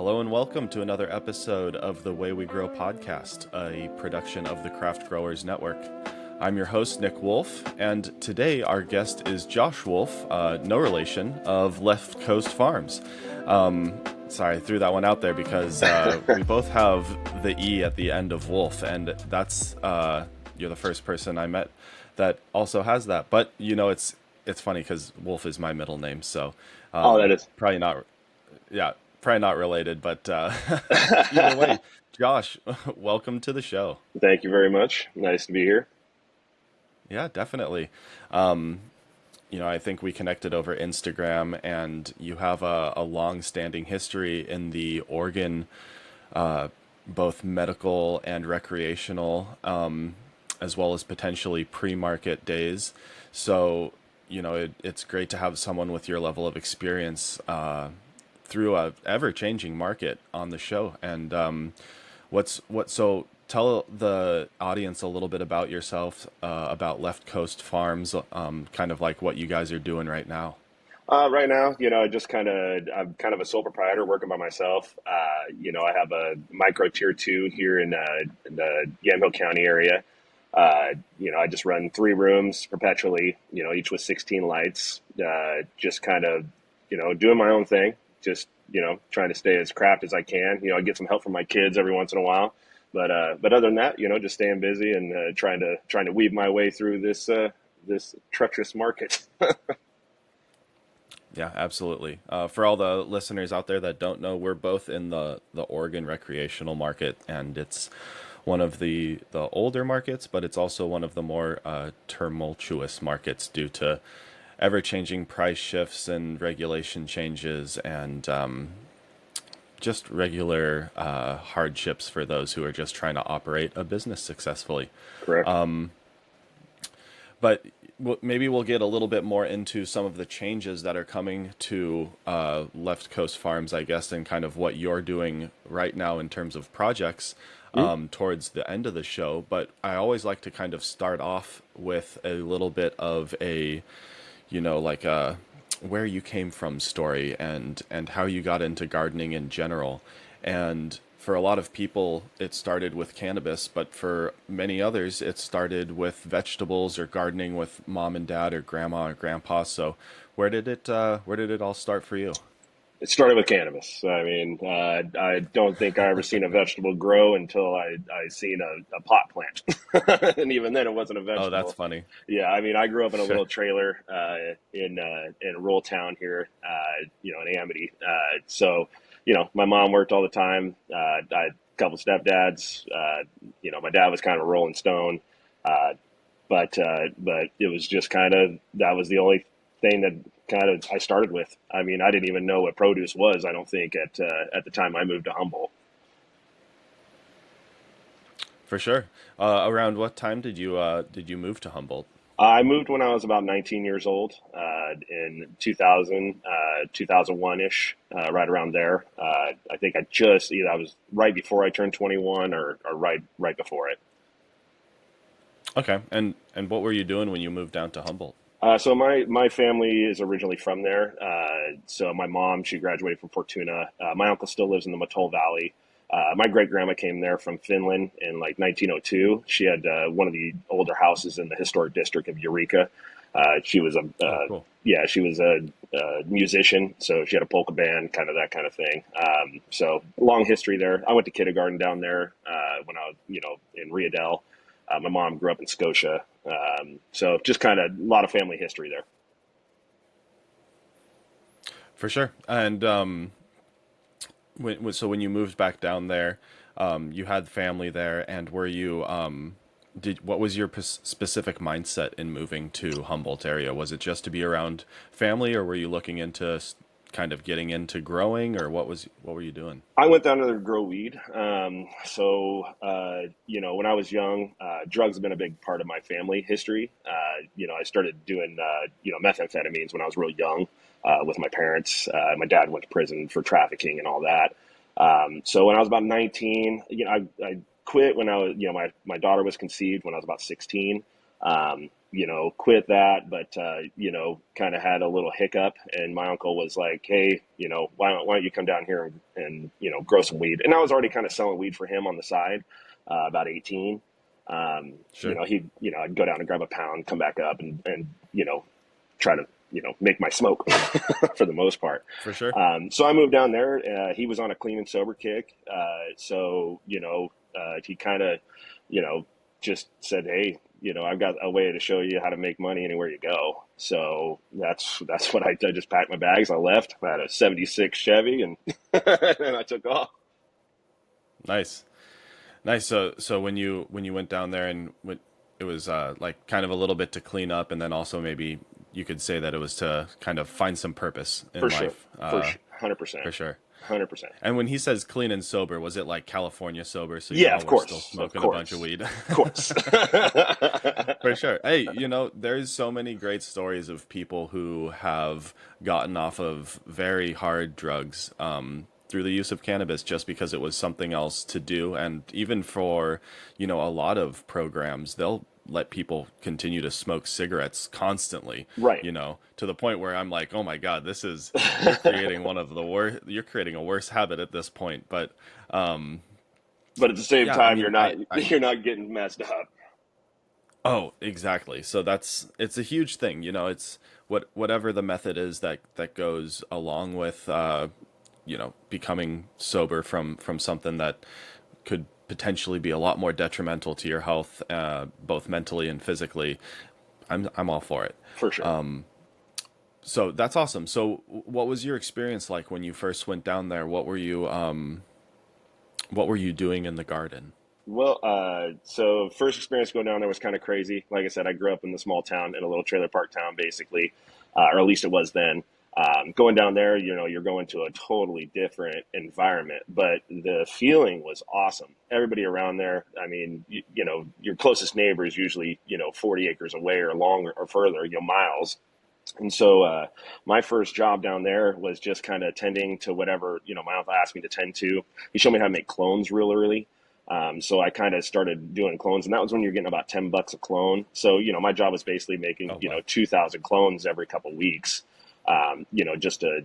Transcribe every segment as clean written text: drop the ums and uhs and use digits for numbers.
Hello and welcome to another episode of the Way We Grow podcast, a production of the Craft Growers Network. I'm your host, Nick Wolfe, and today our guest is Josh Wolfe, no relation, of Left Coast Farms. Sorry, I threw that one out there because we both have the E at the end of Wolfe, and that's, you're the first person I met that also has that. But, you know, it's funny because Wolfe is my middle name, so That is. probably not, yeah, probably not related, but either way, Josh, welcome to the show. Thank you very much. Nice to be here. Yeah, definitely. I think we connected over Instagram, and you have a long-standing history in the Oregon, both medical and recreational, as well as potentially pre-market days. So, it's great to have someone with your level of experience through a ever-changing market on the show. And so tell the audience a little bit about yourself, about Left Coast Farms, kind of like what you guys are doing right now. Right now, I'm kind of a sole proprietor working by myself. I have a micro tier two here in the Yamhill County area. I just run 3 rooms perpetually, each with 16 lights, just kind of, doing my own thing, just, trying to stay as craft as I can. I get some help from my kids every once in a while, but other than that, just staying busy and trying to weave my way through this treacherous market. Yeah, absolutely. For all the listeners out there that don't know, we're both in the Oregon recreational market, and it's one of the older markets, but it's also one of the more tumultuous markets due to ever-changing price shifts and regulation changes and just regular hardships for those who are just trying to operate a business successfully. Correct. But maybe we'll get a little bit more into some of the changes that are coming to Left Coast Farms, I guess, and kind of what you're doing right now in terms of projects towards the end of the show. But I always like to kind of start off with a little bit of a, like a where you came from story and how you got into gardening in general. And for a lot of people, it started with cannabis, but for many others, it started with vegetables or gardening with mom and dad or grandma or grandpa. So where did it all start for you? It started with cannabis. I mean, I don't think I ever seen a vegetable grow until I seen a pot plant, and even then, it wasn't a Oh, that's vegetable. funny. Yeah, I mean, I grew up in a Sure. little trailer in a rural town here, in Amity. So, my mom worked all the time. I had a couple stepdads. My dad was kind of a rolling stone, uh, but it was just kind of that was the only thing that kind of I started with. I mean, I didn't even know what produce was. I don't think at the time I moved to Humboldt. For sure. Around what time did you move to Humboldt? I moved when I was about 19 years old, in 2000, 2001-ish, right around there. I think I was right before I turned 21 or right before it. Okay. And what were you doing when you moved down to Humboldt? So my family is originally from there. So my mom, she graduated from Fortuna. My uncle still lives in the Mattole Valley. My great grandma came there from Finland in like 1902. She had one of the older houses in the historic district of Eureka. She was Oh, cool. she was a musician, so she had a polka band, kind of that kind of thing. So long history there. I went to kindergarten down there when I was, in Riadel. My mom grew up in Scotia, so just kind of a lot of family history there. For sure. And so when you moved back down there, you had family there, and were you what was your specific mindset in moving to Humboldt area? Was it just to be around family, or were you looking into kind of getting into growing, or what were you doing? I went down there to grow weed. When I was young, drugs have been a big part of my family history. I started doing, methamphetamines when I was real young with my parents. My dad went to prison for trafficking and all that. So when I was about 19, I quit when I was, my daughter was conceived when I was about 16. Quit that, but, kind of had a little hiccup. And my uncle was like, hey, why don't you come down here and grow some weed? And I was already kind of selling weed for him on the side, about 18. Sure. I'd go down and grab a pound, come back up and try to, make my smoke for the most part. For sure. So I moved down there. He was on a clean and sober kick. He kind of, just said, hey, I've got a way to show you how to make money anywhere you go. So that's what I did. I just packed my bags. I left. I had a 76 Chevy and, and I took off. Nice. Nice. So when you went down there and it was like kind of a little bit to clean up, and then also maybe you could say that it was to kind of find some purpose in For sure. life. For sure. 100%. For sure. 100%. And when he says clean and sober, was it like California sober? So Yeah, y'all of were still course. Of smoking a bunch of course. weed? Of course. For sure. Hey, there's so many great stories of people who have gotten off of very hard drugs through the use of cannabis just because it was something else to do. And even for, a lot of programs, they'll let people continue to smoke cigarettes constantly, Right. to the point where I'm like, oh my God, you're creating one of the worst, you're creating a worse habit at this point. But But at the same yeah, I time, mean, you're not getting messed up. oh, exactly. So it's a huge thing, it's whatever the method is that goes along with, becoming sober from something that could potentially be a lot more detrimental to your health, both mentally and physically. I'm all for it. For sure. So that's awesome. So what was your experience like when you first went down there? What were you doing in the garden? Well, so first experience going down there was kind of crazy. Like I said, I grew up in the small town, in a little trailer park town, basically, or at least it was then. Going down there, you're going to a totally different environment, but the feeling was awesome. Everybody around there, I mean, your closest neighbor is usually, 40 acres away or longer or further, miles. And so my first job down there was just kind of tending to whatever, my uncle asked me to tend to. He showed me how to make clones real early. So I kind of started doing clones, and that was when you're getting about $10 a clone. So, my job was basically making, Oh, wow. 2,000 clones every couple weeks, just to,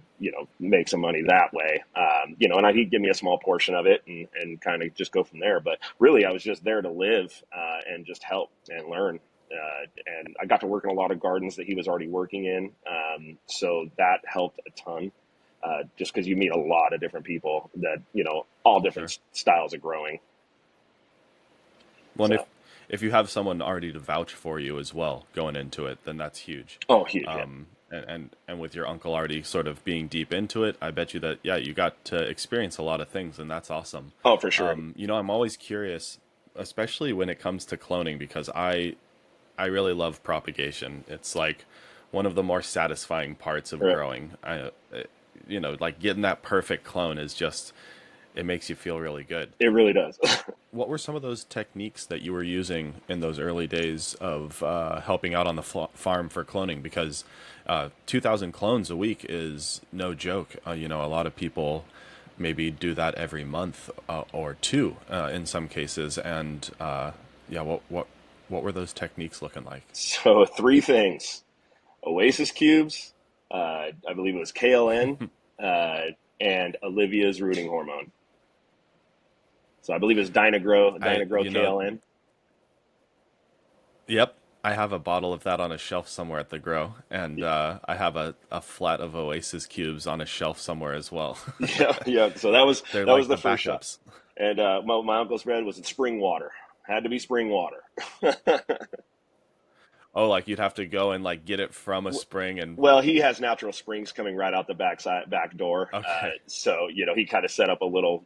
make some money that way. And he'd give me a small portion of it and kind of just go from there. But really, I was just there to live and just help and learn. And I got to work in a lot of gardens that he was already working in. So that helped a ton, just because you meet a lot of different people that, all Sure. different styles of growing. Well, and So, if you have someone already to vouch for you as well going into it, then that's huge. oh, huge, yeah. And with your uncle already sort of being deep into it, I bet you that, yeah, you got to experience a lot of things, and that's awesome. Oh, for sure. I'm always curious, especially when it comes to cloning, because I really love propagation. It's like one of the more satisfying parts of Right. growing. Like getting that perfect clone is just, it makes you feel really good. It really does. What were some of those techniques that you were using in those early days of helping out on the farm for cloning? Because 2,000 clones a week is no joke. A lot of people maybe do that every month or two in some cases. And yeah, what were those techniques looking like? So three things: Oasis cubes, I believe it was KLN, uh, and Olivia's rooting hormone. So I believe it's Dynagrow, I, Dynagrow KLN. Yep. I have a bottle of that on a shelf somewhere at the grow, and I have a flat of Oasis cubes on a shelf somewhere as well. Yeah, yeah. So that was They're that was like the the first shot. backups. And my uncle's bread was in spring water. Had to be spring water. Oh, like you'd have to go and like get it from a spring and Well, he has natural springs coming right out the back door. okay. So he kind of set up a little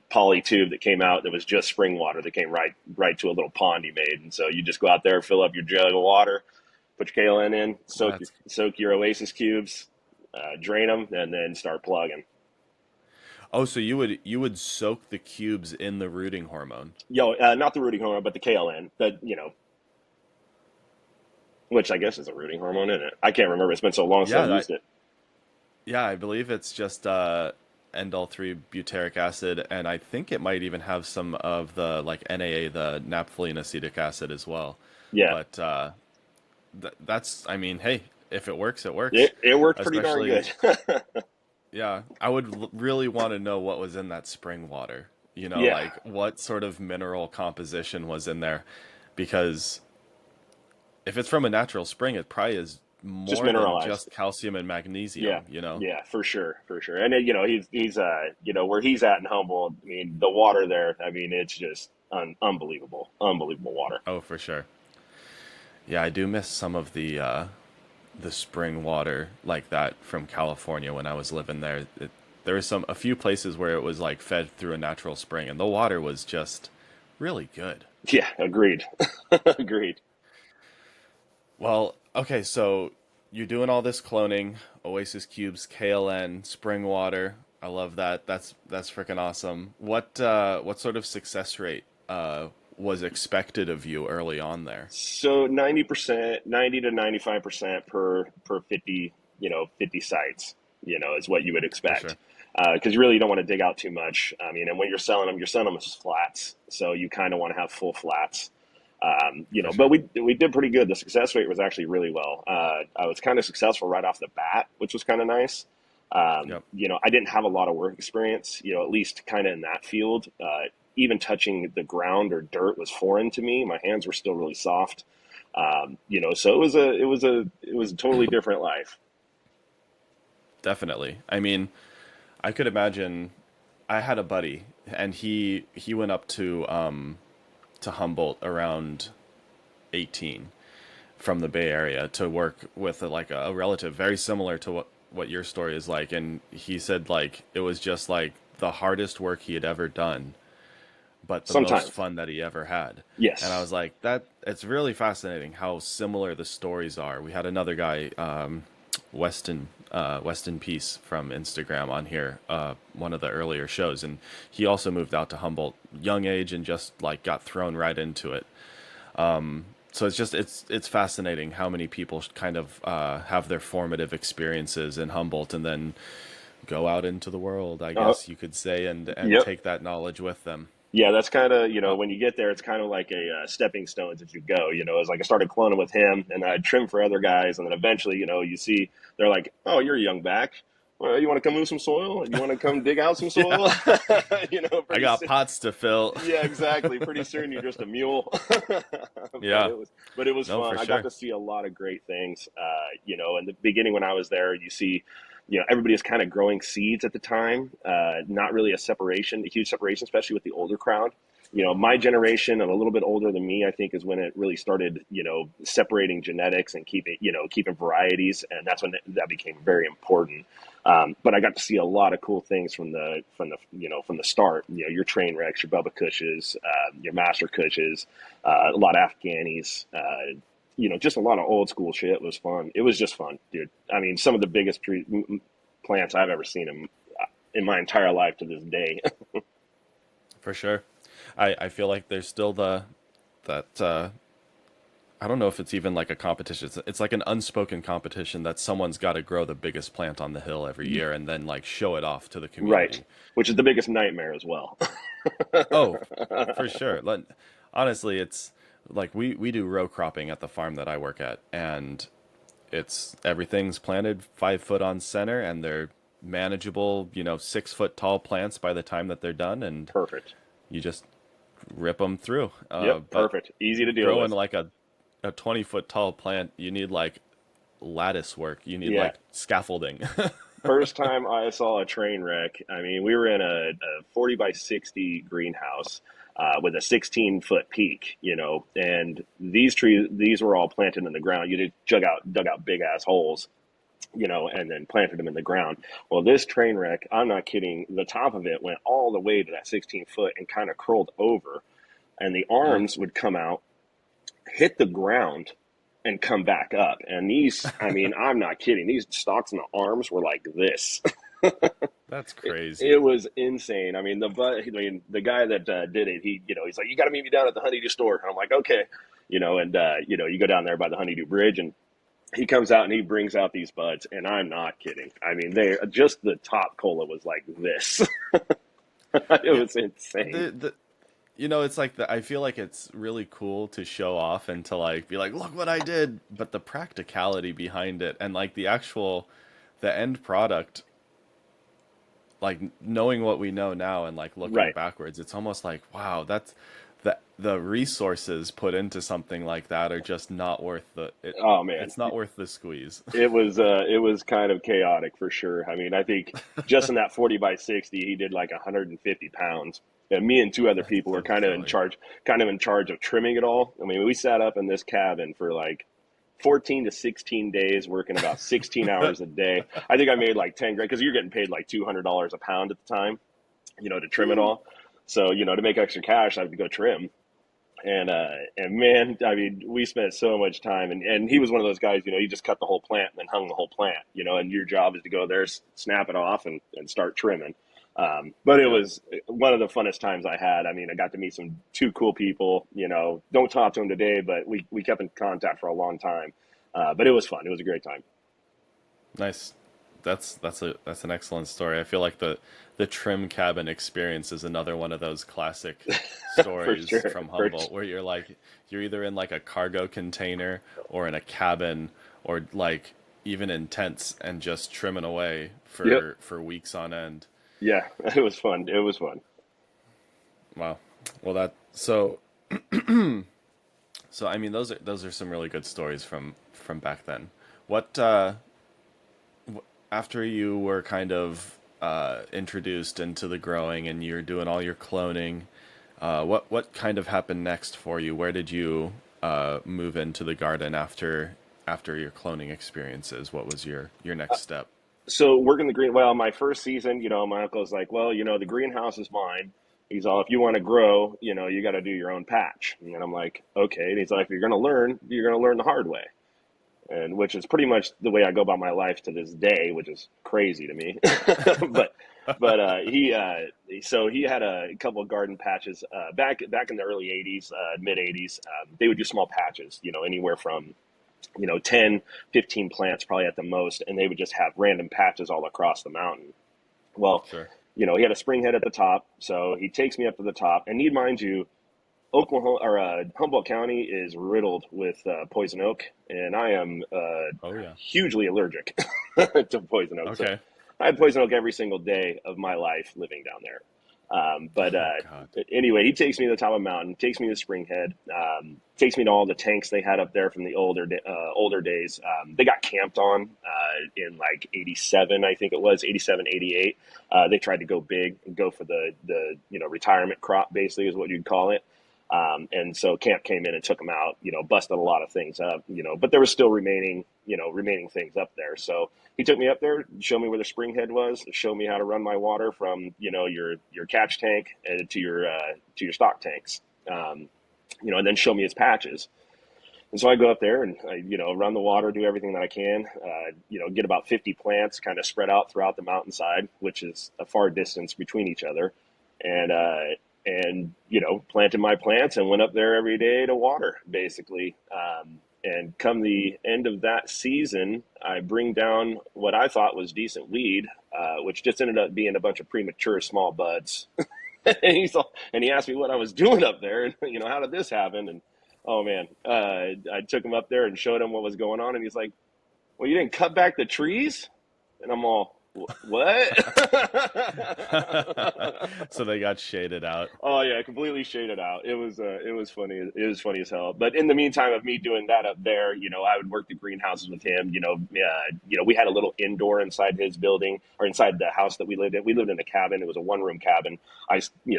poly tube that came out that was just spring water that came right to a little pond he made. And so you just go out there, fill up your jug of water, put your KLN in, That's soak your Oasis cubes, drain them, and then start plugging. Oh, so you would soak the cubes in the rooting hormone. Not the rooting hormone, but the KLN. Which I guess is a rooting hormone, isn't it? I can't remember. It's been so long since Yeah, I've used it. yeah, I believe it's just Endol 3 butyric acid, and I think it might even have some of the like NAA, the naphthalene acetic acid as well. Yeah, But that's, I mean, hey, if it works, it works. it worked pretty darn Especially, good. yeah, I would really want to know what was in that spring water. You know, Yeah, like what sort of mineral composition was in there, because if it's from a natural spring, it probably is just more than mineralized. just calcium and Yeah, magnesium, you know? yeah, for sure, for sure. And you know, he's you know, where he's at in Humboldt. I mean, the water there. I mean, it's just unbelievable, unbelievable water. Oh, for sure. Yeah, I do miss some of the spring water like that from California when I was living there. There was a few places where it was like fed through a natural spring, and the water was just really good. Yeah, agreed, agreed. Well, okay, so you're doing all this cloning, Oasis Cubes, KLN, spring water. I love that. That's freaking awesome. What sort of success rate was expected of you early on there? So 90%, 90 to 95% per 50, you know, 50 sites, you know, is what you would For expect. sure. Because you really don't want to dig out too much. I mean, and when you're selling them as flats, so you kind of want to have full flats. You For know, but sure. we did pretty good. The success rate was actually really well. I was kind of successful right off the bat, which was kind of nice. Yep. You know, I didn't have a lot of work experience, you know, at least kind of in that field. Even touching the ground or dirt was foreign to me. My hands were still really soft. You know, so it was a totally different life. Definitely. I mean, I could imagine. I had a buddy, and he went up to Humboldt around 18 from the Bay Area to work with like a relative very similar to what your story is like, and he said like it was just like the hardest work he had ever done, but the most Sometimes, fun that he ever had. And I yes. was like, that it's really fascinating how similar the stories are. We had another guy, Weston Peace from Instagram on here, one of the earlier shows, and he also moved out to Humboldt young age and just like got thrown right into it. So it's fascinating how many people kind of have their formative experiences in Humboldt and then go out into the world, I Uh, guess you could say, and yep. take that knowledge with them. Yeah, that's kind of, you know, Uh, when you get there, it's kind of like a stepping stones as you go. You know, it's like I started cloning with him and I'd trim for other guys. And then eventually, you know, you see they're like, oh, you're a young back. Well, you want to come move some soil? You want to come dig out some yeah, soil? You know, I pretty got soon. pots to fill. Yeah, exactly. Pretty soon you're just a mule. Yeah, But it was no, fun. for I got sure. to see a lot of great things. You know, in the beginning when I was there, you see, you know, everybody is kind of growing seeds at the time. Not really a huge separation, especially with the older crowd. You know, my generation and a little bit older than me, I think, is when it really started, you know, separating genetics and keeping varieties, and that's when that became very important. But I got to see a lot of cool things from the start. You know, your train wrecks, your Bubba Cushes, your Master Cushes, a lot of Afghanis. You know, just a lot of old school shit. It was fun. It was just fun, dude. I mean, some of the biggest plants I've ever seen in my entire life to this day. For sure. I feel like there's still that I don't know if it's even like a competition. It's like an unspoken competition that someone's got to grow the biggest plant on the hill every year and then like show it off to the Right, community. which is the biggest nightmare as well. Oh, for sure. Honestly, it's like we do row cropping at the farm that I work at, and it's everything's planted 5 foot on center, and they're manageable, 6 foot tall plants by the time that they're done, and Perfect. you just rip them through. Yep, But perfect. Easy to deal growing with. like a 20 foot tall plant, you need like lattice work. You need Yeah. like scaffolding. First time I saw a train wreck, I mean, we were in a 40 by 60 greenhouse with a 16-foot peak, you know, and these were all planted in the ground. You just dug out big ass holes, you know, and then planted them in the ground. Well, this train wreck, I'm not kidding, the top of it went all the way to that 16 foot and kind of curled over, and the Mm, arms would come out, hit the ground, and come back up. And these, I mean, I'm not kidding, these stalks and the arms were like this. that's It crazy. was insane. I mean, the guy that did it, he, you know, he's like, you got to meet me down at the Honeydew store. And I'm like, okay, you know, and you know, you go down there by the Honeydew Bridge, and he comes out and he brings out these buds, and I'm not kidding. I mean, they just the top cola was like this. It Yeah. was insane. The it's like I feel like it's really cool to show off and to like be like, look what I did, but the practicality behind it and like the end product, like knowing what we know now and like looking Right. backwards, it's almost like, wow, that's the resources put into something like that are just not worth Oh man, it's not worth the squeeze. it was kind of chaotic for sure. I mean, I think just in that 40 by 60, he did like 150 pounds. And me and two other That's people were so silly. kind of in charge of trimming it all. I mean, we sat up in this cabin for like 14 to 16 days, working about 16 hours a day. I think I made like 10 grand because you're getting paid like $200 a pound at the time, to trim it all. So, to make extra cash, I had to go trim. And man, I mean, we spent so much time, and he was one of those guys, he just cut the whole plant and then hung the whole plant, and your job is to go there, snap it off, and start trimming. But it Yep. was one of the funnest times I had. I mean, I got to meet two cool people. Don't talk to them today, but we kept in contact for a long time. But it was fun. It was a great time. Nice. That's an excellent story. I feel like the trim cabin experience is another one of those classic For stories sure. from Humboldt where you're either in like a cargo container or in a cabin or like even in tents and just trimming away Yep. for weeks on end. Yeah. It was fun. It was fun. Wow. Well, so I mean those are some really good stories from back then. What after you were kind of introduced into the growing and you're doing all your cloning, what kind of happened next for you? Where did you move into the garden after your cloning experiences? What was your next step? So working the green, well, my first season, my uncle's like, well, the greenhouse is mine. He's all, if you want to grow, you got to do your own patch. And I'm like, okay. And he's like, if you're going to learn, you're going to learn the hard way. And which is pretty much the way I go about my life to this day, which is crazy to me. but so he had a couple of garden patches back in the early '80s, mid '80s. They would do small patches, anywhere from 10, 15 plants probably at the most, and they would just have random patches all across the mountain. Well, Sure. he had a spring head at the top, so he takes me up to the top, and need mind you, Oklahoma or Humboldt County is riddled with poison oak, and I am Oh yeah. hugely allergic to poison oak. So Okay. I had poison oak every single day of my life living down there. But Oh God. anyway, he takes me to the top of a mountain, takes me to Spring Head, takes me to all the tanks they had up there from the older days. They got camped on in like '87, I think it was '87, '88. They tried to go big and go for the retirement crop, basically is what you'd call it. And so camp came in and took them out, busted a lot of things up, but there was still remaining things up there. So he took me up there, showed me where the spring head was, showed me how to run my water from, your catch tank to your stock tanks, and then show me his patches. And so I go up there and I, run the water, do everything that I can, get about 50 plants kind of spread out throughout the mountainside, which is a far distance between each other. And planted my plants and went up there every day to water, basically. And come the end of that season, I bring down what I thought was decent weed, which just ended up being a bunch of premature small buds. And he asked me what I was doing up there, and how did this happen? And oh man, I took him up there and showed him what was going on, and he's like, "Well, you didn't cut back the trees?" And I'm all, "What?" So they got shaded out. Oh yeah, completely shaded out. It was funny. It was funny as hell. But in the meantime of me doing that up there, I would work the greenhouses with him. We had a little indoor inside his building or inside the house that we lived in. We lived in a cabin. It was a one-room cabin.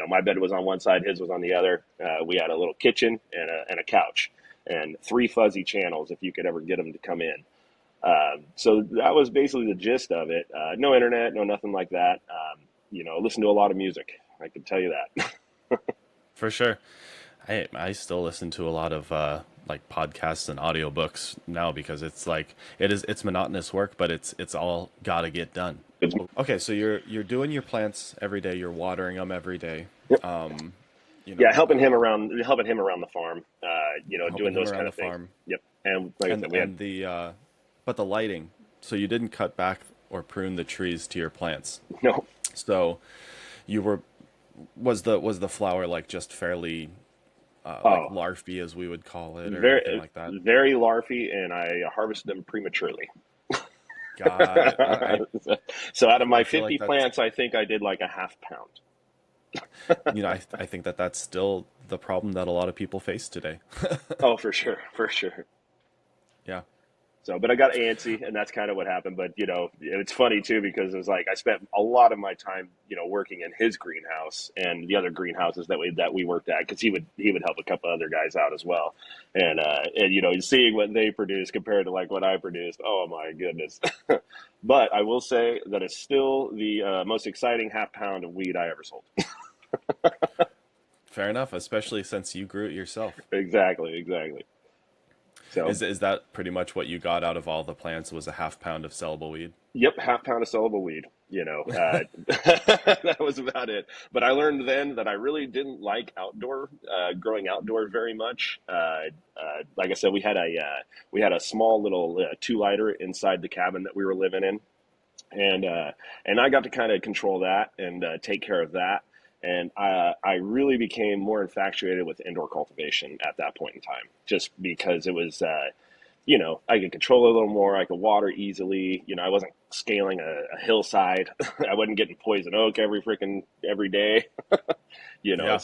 My bed was on one side, his was on the other. We had a little kitchen and a couch and three fuzzy channels if you could ever get them to come in. So that was basically the gist of it. No internet, no nothing like that. Listen to a lot of music. I can tell you that. For sure. I still listen to a lot of like podcasts and audiobooks now because it's like it's monotonous work, but it's all got to get done. It's, Okay, so you're doing your plants every day, you're watering them every day. yep. Um, you Yeah, know, helping him around the farm. helping Doing him those around kind the of things. farm Yep. And like I and said, we had but the lighting. So you didn't cut back or prune the trees to your plants. No. So you were was the flower like just fairly like Oh, larvae as we would call it or anything very, like that? very larvae, and I harvested them prematurely. Got it. So out of I my feel like 50 that's plants, I think I did like a half pound. I think that that's still the problem that a lot of people face today. Oh, for sure, for sure. Yeah. So, but I got antsy, and that's kind of what happened. But it's funny too because it was like I spent a lot of my time, working in his greenhouse and the other greenhouses that we worked at because he would help a couple other guys out as well, and seeing what they produce compared to like what I produced. Oh my goodness! But I will say that it's still the most exciting half pound of weed I ever sold. Fair enough, especially since you grew it yourself. Exactly, exactly. So, Is that pretty much what you got out of all the plants was a half pound of sellable weed? yep, half pound of sellable weed. That was about it. But I learned then that I really didn't like growing outdoor very much. Like I said, we had a small little 2 liter inside the cabin that we were living in, and I got to kind of control that and take care of that. And I really became more infatuated with indoor cultivation at that point in time, just because it was, I could control it a little more. I could water easily. I wasn't scaling a hillside. I wasn't getting poison oak every day. Yeah,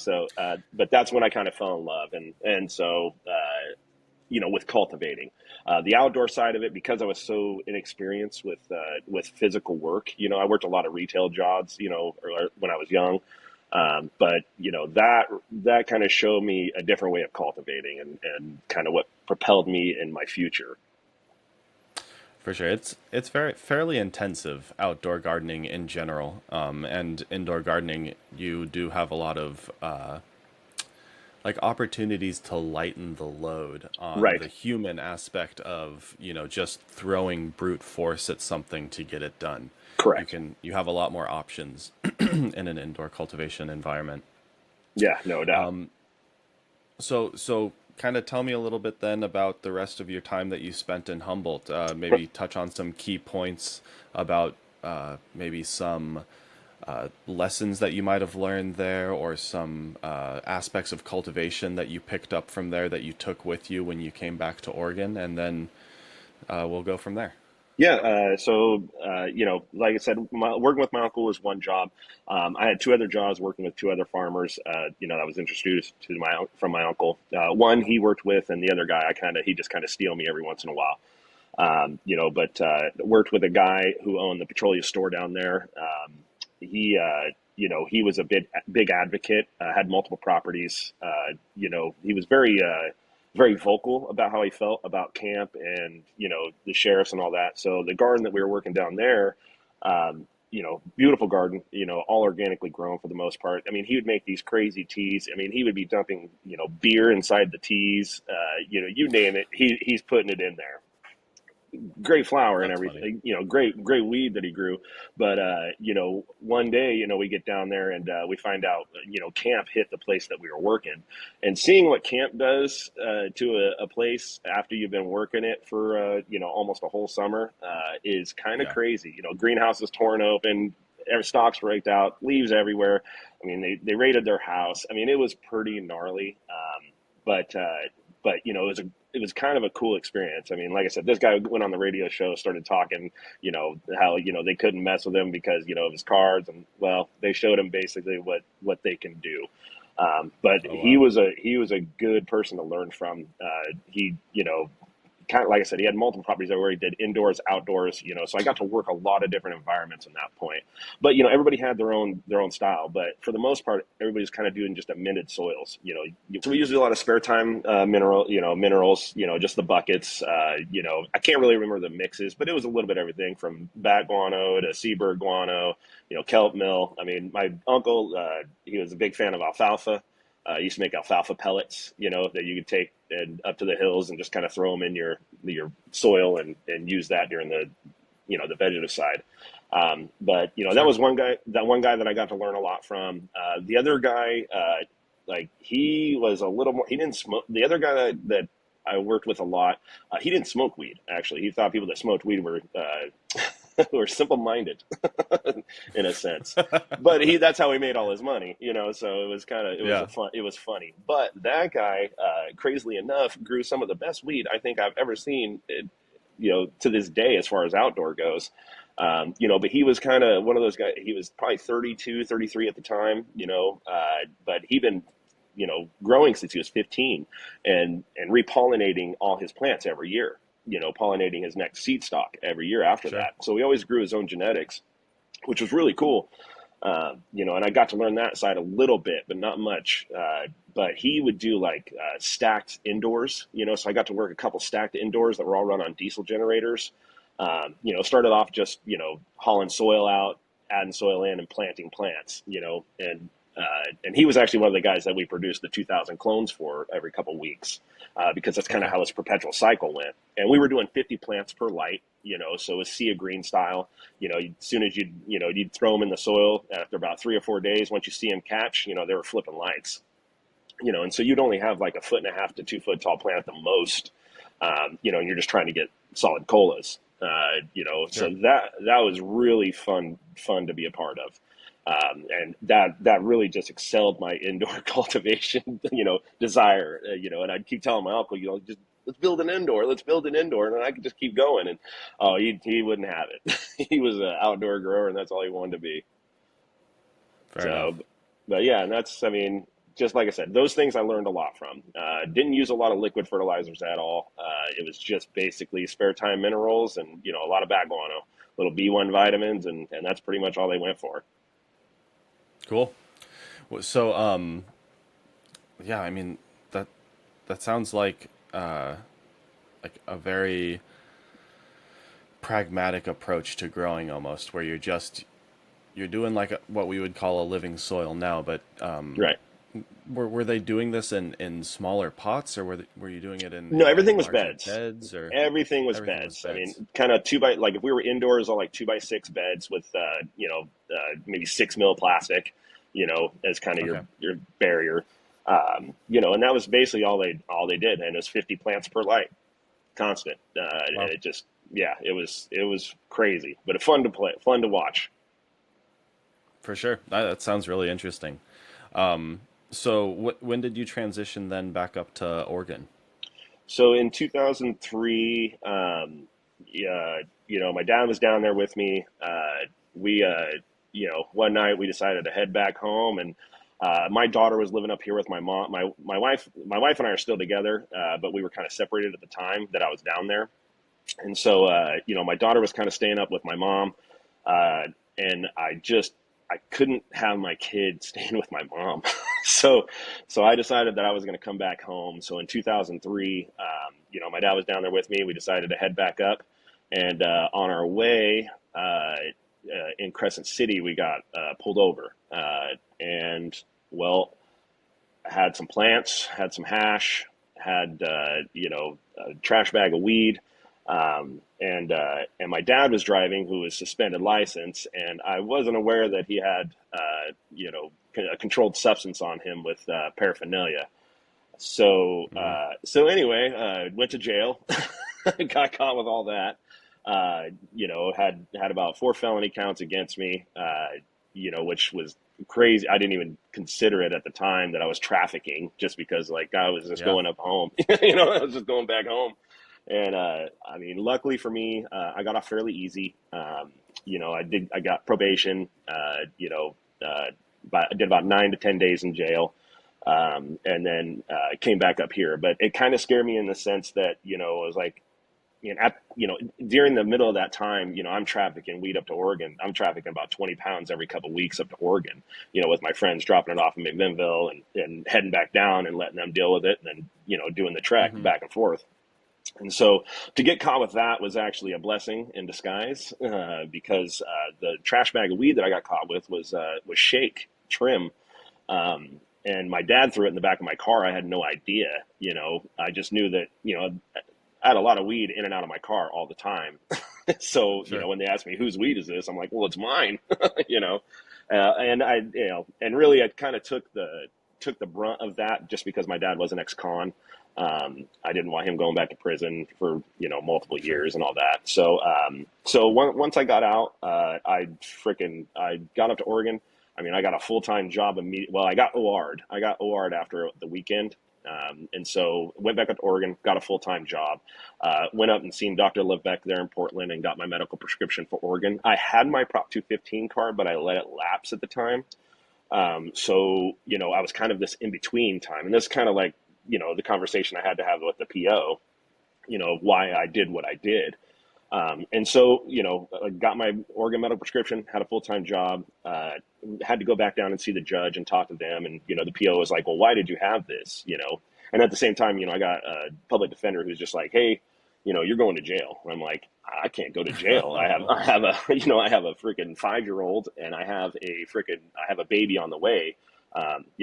But that's when I kind of fell in love, and so with cultivating. The outdoor side of it, because I was so inexperienced with physical work, I worked a lot of retail jobs, when I was young. But that kind of showed me a different way of cultivating and kind of what propelled me in my future. for sure. It's very fairly intensive outdoor gardening in general, and indoor gardening. You do have a lot of like opportunities to lighten the load on the Right. human aspect of just throwing brute force at something to get it done. Correct. You have a lot more options in an indoor cultivation environment. Yeah, no doubt. So kind of tell me a little bit then about the rest of your time that you spent in Humboldt. Maybe touch on some key points about maybe some lessons that you might have learned there, or some aspects of cultivation that you picked up from there that you took with you when you came back to Oregon, and then we'll go from there. Yeah, like I said, working with my uncle was one job. I had two other jobs working with two other farmers. That I was introduced to from my uncle. One he worked with, and the other guy he just kind of steal me every once in a while. But worked with a guy who owned the petroleum store down there. He was a big advocate. Had multiple properties. He was very vocal about how he felt about camp and the sheriffs and all that. So the garden that we were working down there, beautiful garden, all organically grown for the most part. I mean, he would make these crazy teas. I mean, he would be dumping beer inside the teas. You name it, he's putting it in there. Great flower and That's funny. everything, great weed that he grew. But one day, we get down there and we find out, camp hit the place that we were working, and seeing what camp does to a place after you've been working it for almost a whole summer is kind of Yeah. crazy. Greenhouses torn open, every stalks raked out, leaves everywhere. I mean, they raided their house. I mean, it was pretty gnarly. But it was kind of a cool experience. I mean, like I said, this guy went on the radio show, started talking, how they couldn't mess with him because of his cards, and well, they showed him basically what they can do. But Oh he wow. was a good person to learn from. He kind of like I said, he had multiple properties where he did indoors, outdoors. So I got to work a lot of different environments in that point. But everybody had their own style. But for the most part, everybody's kind of doing just amended soils. So we use a lot of spare time minerals. Just the buckets. I can't really remember the mixes, but it was a little bit of everything from bat guano to seabird guano. Kelp mill. I mean, my uncle, he was a big fan of alfalfa. Used to make alfalfa pellets, that you could take and up to the hills and just kind of throw them in your soil and use that during the vegetative side. But that Sure. was one guy that I got to learn a lot from. The other guy, like he was a little more. He didn't smoke. The other guy that I worked with a lot. He didn't smoke weed, actually. He thought people that smoked weed were were simple-minded in a sense. But that's how he made all his money, So it was kind of Yeah, it was funny. But that guy, crazily enough, grew some of the best weed I think I've ever seen. To this day, as far as outdoor goes. But he was kind of one of those guys. He was probably 32, 33 at the time, but he'd been, growing since he was 15 and repollinating all his plants every year, pollinating his next seed stock every year after sure. that. So he always grew his own genetics, which was really cool. And I got to learn that side a little bit, but not much. But he would do like stacked indoors, so I got to work a couple stacked indoors that were all run on diesel generators. Started off just, hauling soil out, adding soil in and planting plants, and he was actually one of the guys that we produced the 2,000 clones for every couple weeks, because that's kind of Okay. how his perpetual cycle went. And we were doing 50 plants per light, so it was sea of green style. As soon as you'd throw them in the soil after about 3 or 4 days, once you see them catch, they were flipping lights, and so you'd only have like a 1.5 to 2 foot tall plant at the most, and you're just trying to get solid colas, so Sure. that was really fun to be a part of. And that really just excelled my indoor cultivation, desire, and I'd keep telling my uncle, just let's build an indoor, and then I could just keep going. And oh, he wouldn't have it. He was an outdoor grower, and that's all he wanted to be. Fair So, enough. but yeah, and I mean, just like I said, those things I learned a lot from. Didn't use a lot of liquid fertilizers at all. It was just basically spare time minerals and, a lot of bat guano, little B1 vitamins, and that's pretty much all they went for. Cool. So, yeah, I mean that that sounds like a very pragmatic approach to growing almost, where you're doing like what we would call a living soil now, but Right. were they doing this in smaller pots, or were you doing it No, in everything was larger beds. beds, or Everything was everything was beds. I beds? mean, kind of like if we were indoors, all like 2x6 beds with, maybe 6 mil plastic, as kind of Okay. your barrier. And that was basically all they did. And it was 50 plants per light, constant. And Wow. it just, yeah, it was crazy, but fun to play, fun to watch. For sure. That sounds really interesting. So when did you transition then back up to Oregon? So in 2003, yeah, my dad was down there with me. We, one night we decided to head back home, and my daughter was living up here with my mom. My wife and I are still together, but we were kind of separated at the time that I was down there. And so, my daughter was kind of staying up with my mom, uh, and I couldn't have my kid staying with my mom. so so I decided that I was going to come back home. So in 2003, my dad was down there with me. We decided to head back up, and on our way, in Crescent City, we got pulled over, and well, had some plants, had some hash, had a trash bag of weed, and my dad was driving, who was suspended license, and I wasn't aware that he had a controlled substance on him with paraphernalia. So Mm, anyway, went to jail, got caught with all that. Had about 4 felony counts against me, which was crazy. I didn't even consider it at the time that I was trafficking, just because like I was just yeah. going up home, I was just going back home. And I mean, luckily for me, I got off fairly easy. I got probation. But I did about 9 to 10 days in jail, and then came back up here. But it kind of scared me in the sense that it was like, during the middle of that time, I'm trafficking weed up to Oregon. I'm trafficking about 20 pounds every couple of weeks up to Oregon, with my friends dropping it off in McMinnville and heading back down and letting them deal with it, and then, doing the trek Hmm. back and forth. And so to get caught with that was actually a blessing in disguise, because the trash bag of weed that I got caught with was shake trim. And my dad threw it in the back of my car. I had no idea, I just knew that, I had a lot of weed in and out of my car all the time. So, Sure. when they asked me whose weed is this, I'm like, well, it's mine, and and really I kind of took the brunt of that just because my dad was an ex-con. I didn't want him going back to prison for, multiple Sure. years and all that. So once I got out, I got up to Oregon. I mean, I got a full time job immediately. Well, I got OR'd. I got OR'd after the weekend. And so went back up to Oregon, got a full time job, went up and seen Dr. Leveck there in Portland and got my medical prescription for Oregon. I had my Prop 215 card, but I let it lapse at the time. So I was kind of this in between time. And this is kind of like, the conversation I had to have with the PO, why I did what I did. And so, I got my Oregon medical prescription, had a full time job, had to go back down and see the judge and talk to them. And, the PO was like, well, why did you have this? And at the same time, I got a public defender who's just like, hey, you're going to jail. And I'm like, I can't go to jail. I have a, I have a freaking 5-year-old and I have a baby on the way.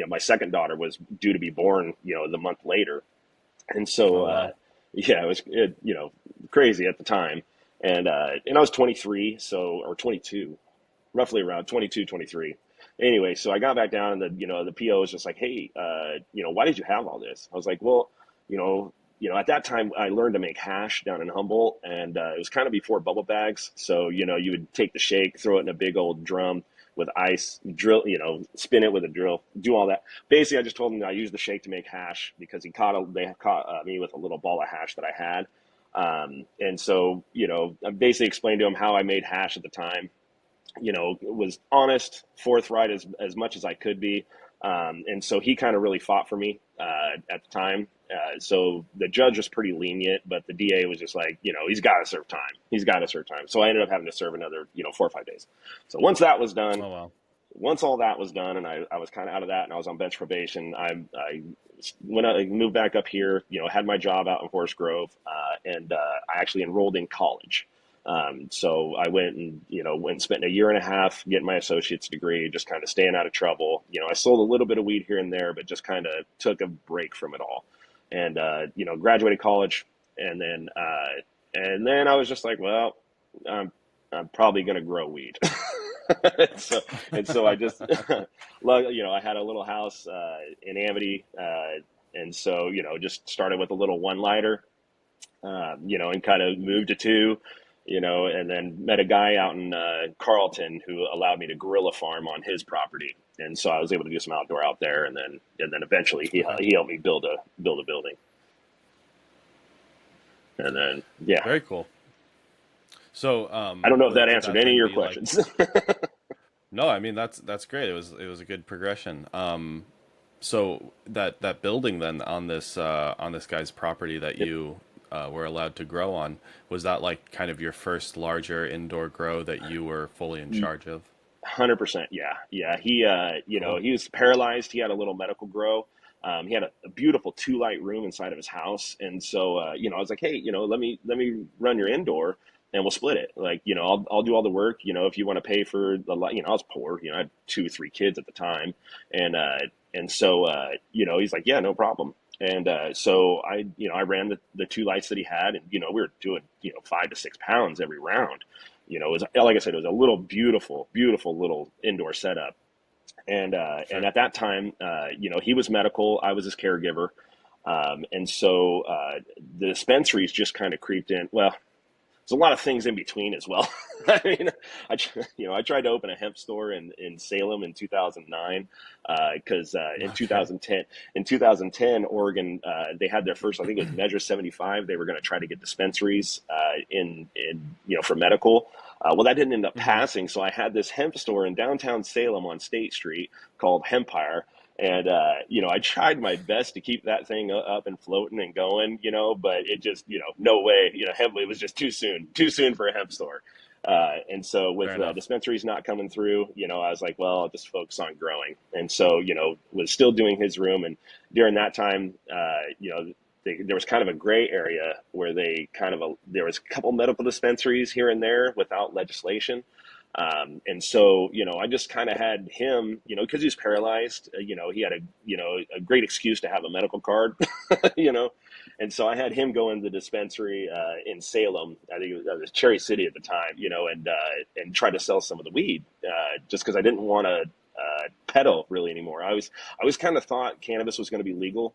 My second daughter was due to be born, the month later. And so, Oh wow. yeah, it was crazy at the time. And I was 23, or 22, roughly around 22, 23. Anyway, so I got back down and the PO was just like, hey, why did you have all this? I was like, well, at that time I learned to make hash down in Humboldt and it was kind of before bubble bags. So, you would take the shake, throw it in a big old drum with ice, drill, spin it with a drill, do all that. Basically, I just told him I used the shake to make hash because they caught me with a little ball of hash that I had. And so, I basically explained to him how I made hash at the time, was honest, forthright as much as I could be. And so he kind of really fought for me at the time. So the judge was pretty lenient, but the DA was just like, he's got to serve time. He's got to serve time. So I ended up having to serve another, 4 or 5 days. So Oh wow. once all that was done and I was kind of out of that and I was on bench probation, I went out, moved back up here, had my job out in Forest Grove, and I actually enrolled in college. So I went and spent a year and a half getting my associate's degree, just kind of staying out of trouble. I sold a little bit of weed here and there, but just kind of took a break from it all. And, graduated college and then I was just like, well, I'm probably going to grow weed. so and so I just, I had a little house in Amity, and so just started with a little one lighter, and kind of moved to two, and then met a guy out in Carlton who allowed me to grill a farm on his property, and so I was able to do some outdoor out there, and then eventually Okay. he helped me build a building, and then yeah, Very cool. So, I don't know if that would answered that any of then your be like? questions. No, I mean that's great. It was a good progression. So that building then on this guy's property that you were allowed to grow on, was that like kind of your first larger indoor grow that you were fully in charge of? 100%. Yeah. Yeah. Cool. He was paralyzed. He had a little medical grow. He had a beautiful 2 light room inside of his house. And so, I was like, hey, let me run your indoor and we'll split it. Like, I'll do all the work, if you want to pay for the light, I was poor, I had 2 or 3 kids at the time. And so, he's like, yeah, no problem. And so I ran the 2 lights that he had, and we were doing 5 to 6 pounds every round. It was, like I said, it was a little beautiful, beautiful little indoor setup. And Sure. at that time, he was medical, I was his caregiver, and so the dispensaries just kind of creeped in. Well, there's a lot of things in between as well. I mean, I tried to open a hemp store in Salem in 2009 because Okay. in 2010 Oregon, they had their first, I think it was Measure 75. They were going to try to get dispensaries in for medical. Well, that didn't end up Hmm. passing, so I had this hemp store in downtown Salem on State Street called Hempire. And I tried my best to keep that thing up and floating and going, but it just, no way, hemp, it was just too soon for a hemp store. And so Fair with enough. dispensaries not coming through, I was like, well, I'll just focus on growing. And so, was still doing his room. And during that time, there was kind of a gray area where there was a couple medical dispensaries here and there without legislation. And so, I just kind of had him, because he was paralyzed, he had a great excuse to have a medical card, you know. And so I had him go into the dispensary in Salem. I think it was Cherry City at the time, and try to sell some of the weed, just because I didn't want to peddle really anymore. I was kind of thought cannabis was going to be legal,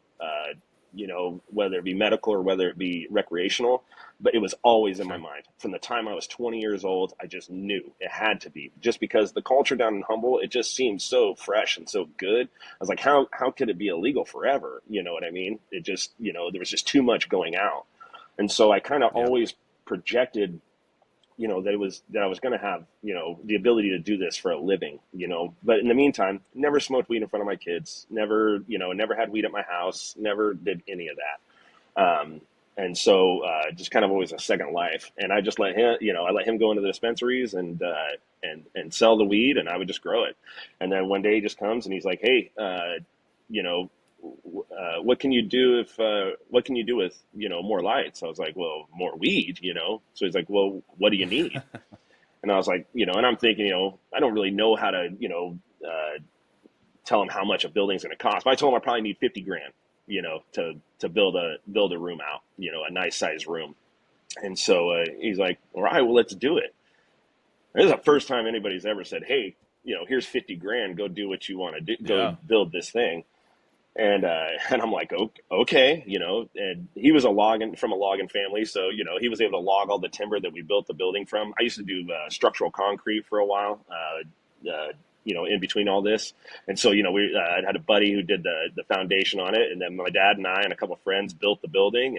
whether it be medical or whether it be recreational, but it was always in my Sure. mind. From the time I was 20 years old, I just knew it had to be, just because the culture down in Humboldt, it just seemed so fresh and so good. I was like, how could it be illegal forever? You know what I mean? It just, there was just too much going out. And so I kind of Yeah. always projected, that I was going to have, the ability to do this for a living, but in the meantime, never smoked weed in front of my kids, never, never had weed at my house, never did any of that. And so, just kind of always a second life. And I just let him, I let him go into the dispensaries and sell the weed, and I would just grow it. And then one day he just comes and he's like, hey, you know, what can you do what can you do with, more lights? I was like, well, more weed, So he's like, well, what do you need? And I was like, and I'm thinking, I don't really know how to, tell him how much a building's going to cost. But I told him I probably need 50 grand, to build a room out, a nice sized room. And so he's like, all right, well, let's do it. And this is the first time anybody's ever said, hey, here's 50 grand, go do what you want to do, go Yeah. build this thing. And and I'm like, okay, and he was from a logging family, so he was able to log all the timber that we built the building from. I used to do structural concrete for a while, in between all this, and so we I had a buddy who did the foundation on it, and then my dad and I and a couple of friends built the building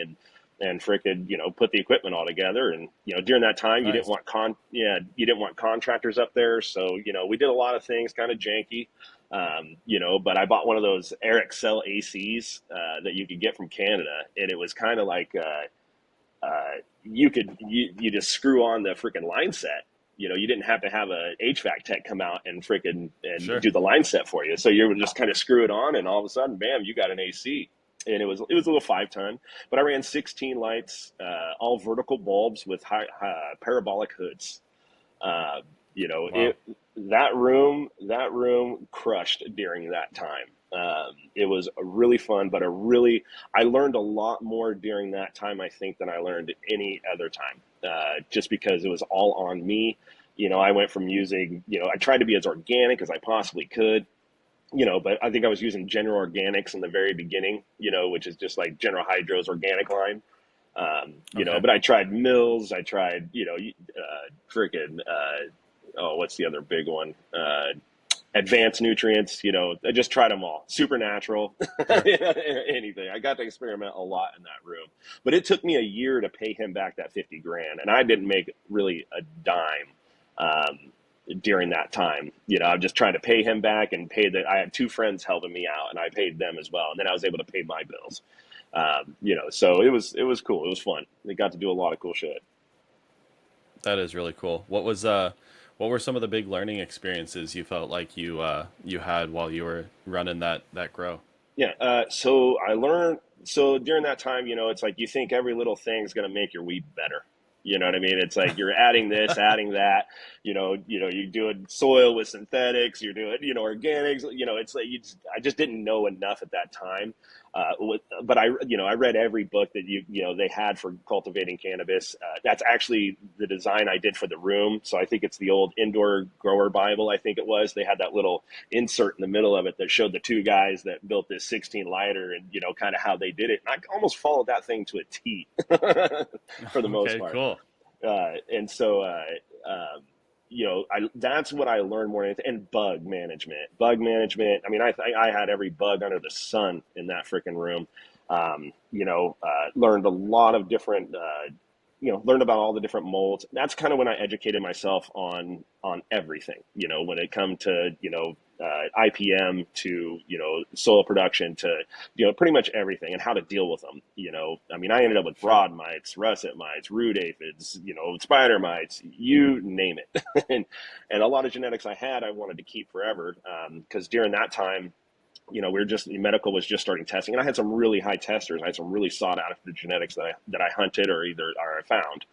and frickin' put the equipment all together. And during that time you didn't Nice. want you didn't want contractors up there, so we did a lot of things kind of janky. But I bought one of those Air Excel ACs that you could get from Canada, and it was kind of like you just screw on the freaking line set. You didn't have to have a HVAC tech come out and freaking and Sure. do the line set for you. So you would just kind of screw it on, and all of a sudden, bam, you got an AC. And it was a little 5-ton, but I ran 16 lights, all vertical bulbs with high parabolic hoods. Uh, Wow. it that room crushed during that time. It was a really fun, but I learned a lot more during that time, I think, than I learned any other time. Just because it was all on me. I went from using, I tried to be as organic as I possibly could. But I think I was using General Organics in the very beginning, which is just like General Hydro's organic line. Okay. But I tried Mills, I tried, freaking, oh, what's the other big one? Advanced nutrients, I just tried them all. Supernatural, Sure. anything. I got to experiment a lot in that room. But it took me a year to pay him back that 50 grand. And I didn't make really a dime. During that time, I'm just trying to pay him back and I had two friends helping me out, and I paid them as well. And then I was able to pay my bills. So it was cool. It was fun. They got to do a lot of cool shit. That is really cool. What were some of the big learning experiences you felt like you had while you were running that grow? Yeah. So I learned. So during that time, it's like you think every little thing is going to make your weed better. You know what I mean? It's like you're adding this, adding that. You're doing soil with synthetics. You're doing, organics. It's like I just didn't know enough at that time. But I read every book that they had for cultivating cannabis. That's actually the design I did for the room. So I think it's the old indoor grower Bible. I think it was. They had that little insert in the middle of it that showed the two guys that built this 16 lighter and kind of how they did it. And I almost followed that thing to a T for the most Okay, part. cool. And so, that's what I learned more than anything. And bug management. I mean, I had every bug under the sun in that freaking room. Learned a lot of different, learned about all the different molds. That's kind of when I educated myself on everything, when it come to, IPM to, soil production to, pretty much everything and how to deal with them. I mean, I ended up with Sure. broad mites, russet mites, root aphids, spider mites, you name it. and a lot of genetics I wanted to keep forever. Cause during that time, medical was just starting testing, and I had some really high testers. I had some really sought after genetics that I hunted or I found.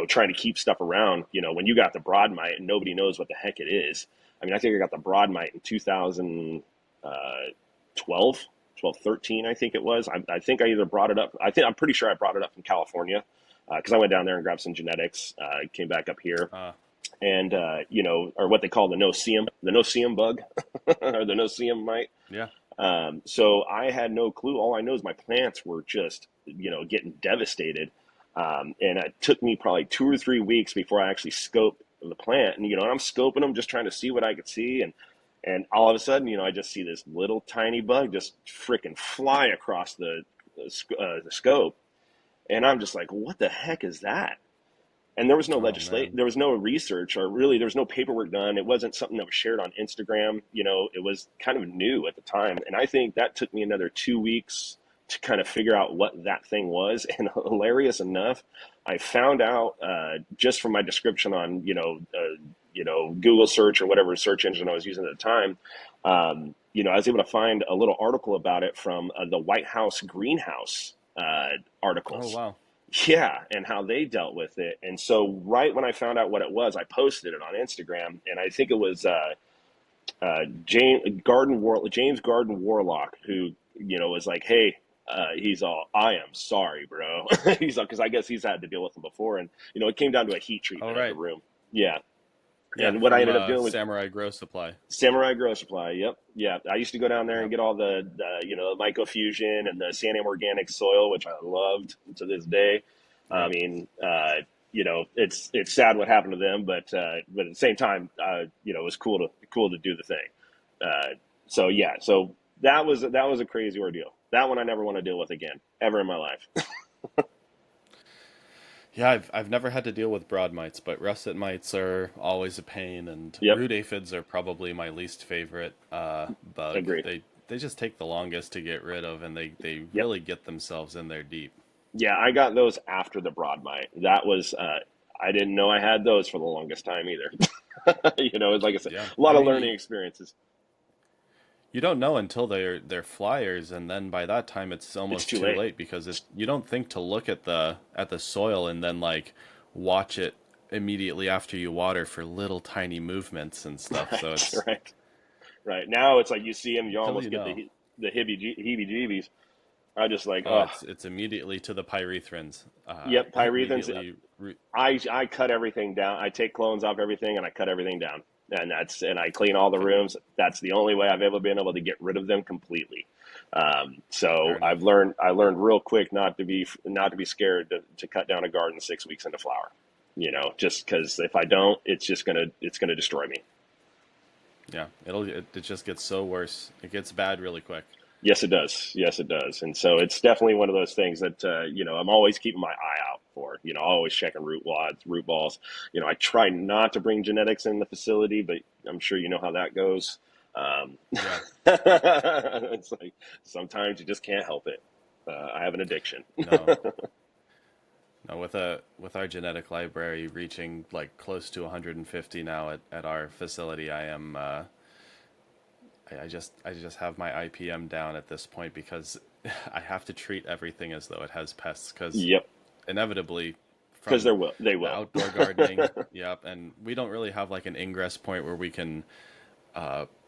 Trying to keep stuff around, when you got the broad mite and nobody knows what the heck it is. I mean, I think I got the broad mite in 2012, 12, 13, I think it was. I think I either brought it up. I'm pretty sure I brought it up from California because I went down there and grabbed some genetics, came back up here. Uh, And, or what they call the no-see-um bug or the no-see-um mite. yeah. So I had no clue. All I know is my plants were just, getting devastated. And it took me probably 2 or 3 weeks before I actually scoped the plant. And, I'm scoping them, just trying to see what I could see. And all of a sudden, I just see this little tiny bug just freaking fly across the scope. And I'm just like, what the heck is that? And there was no Oh man. there was no research, or really there was no paperwork done. It wasn't something that was shared on Instagram. It was kind of new at the time. And I think that took me another 2 weeks to kind of figure out what that thing was. And hilarious enough, I found out just from my description on, Google search or whatever search engine I was using at the time. I was able to find a little article about it from the White House greenhouse Oh articles. wow. Yeah, and how they dealt with it. And so, right when I found out what it was, I posted it on Instagram, and I think it was James Garden Warlock, who was like, "Hey," he's all, "I am sorry, bro." He's all, because I guess he's had to deal with them before, and it came down to a heat Oh treatment of the right. room. Yeah, Yeah, and what I from ended up doing with Samurai Grow Supply. Samurai Grow Supply. Yep. Yeah. I used to go down there and Yep. get all the mycofusion and the Sanam organic soil, which I loved to this day. I Yep. mean, it's sad what happened to them, but at the same time, it was cool to do the thing. Uh, so yeah, so that was a crazy ordeal. That one I never want to deal with again, ever in my life. Yeah, I've never had to deal with broad mites, but russet mites are always a pain, and Yep. root aphids are probably my least favorite bug. Agreed. They just take the longest to get rid of, and they Yep. really get themselves in there deep. Yeah, I got those after the broad mite. That was I didn't know I had those for the longest time either. It's like I said, Yeah, a I lot of mean learning experiences. you don't know until they're flyers, and then by that time it's It's almost too too late. late because you don't think to look at the soil and then like watch it immediately after you water for little tiny movements and stuff. So Right, it's right, right. Now it's like you see them, you until almost you get know. the heebie-jeebies. I just like, Oh, oh, it's immediately to the pyrethrins. yep, pyrethins. Immediately. I cut everything down. I take clones off everything and I cut everything down. And I clean all the Fair, rooms. That's the only way I've ever been able to get rid of them completely. fair So enough. I learned real quick not to be scared to cut down a garden 6 weeks into flower. Just because if I don't, it's gonna destroy me. Yeah, it just gets so worse. It gets bad really quick. Yes, it does. Yes, it does. And so it's definitely one of those things that I'm always keeping my eye out for. Always checking root wads, root balls. I try not to bring genetics in the facility, but I'm sure you know how that goes. Um, Yeah. it's like sometimes you just can't help it. I have an addiction. No. No, with our genetic library reaching like close to 150 now at our facility, I just have my IPM down at this point because I have to treat everything as though it has pests because Yep, inevitably because from they the will. outdoor gardening, yep, and we don't really have like an ingress point where we can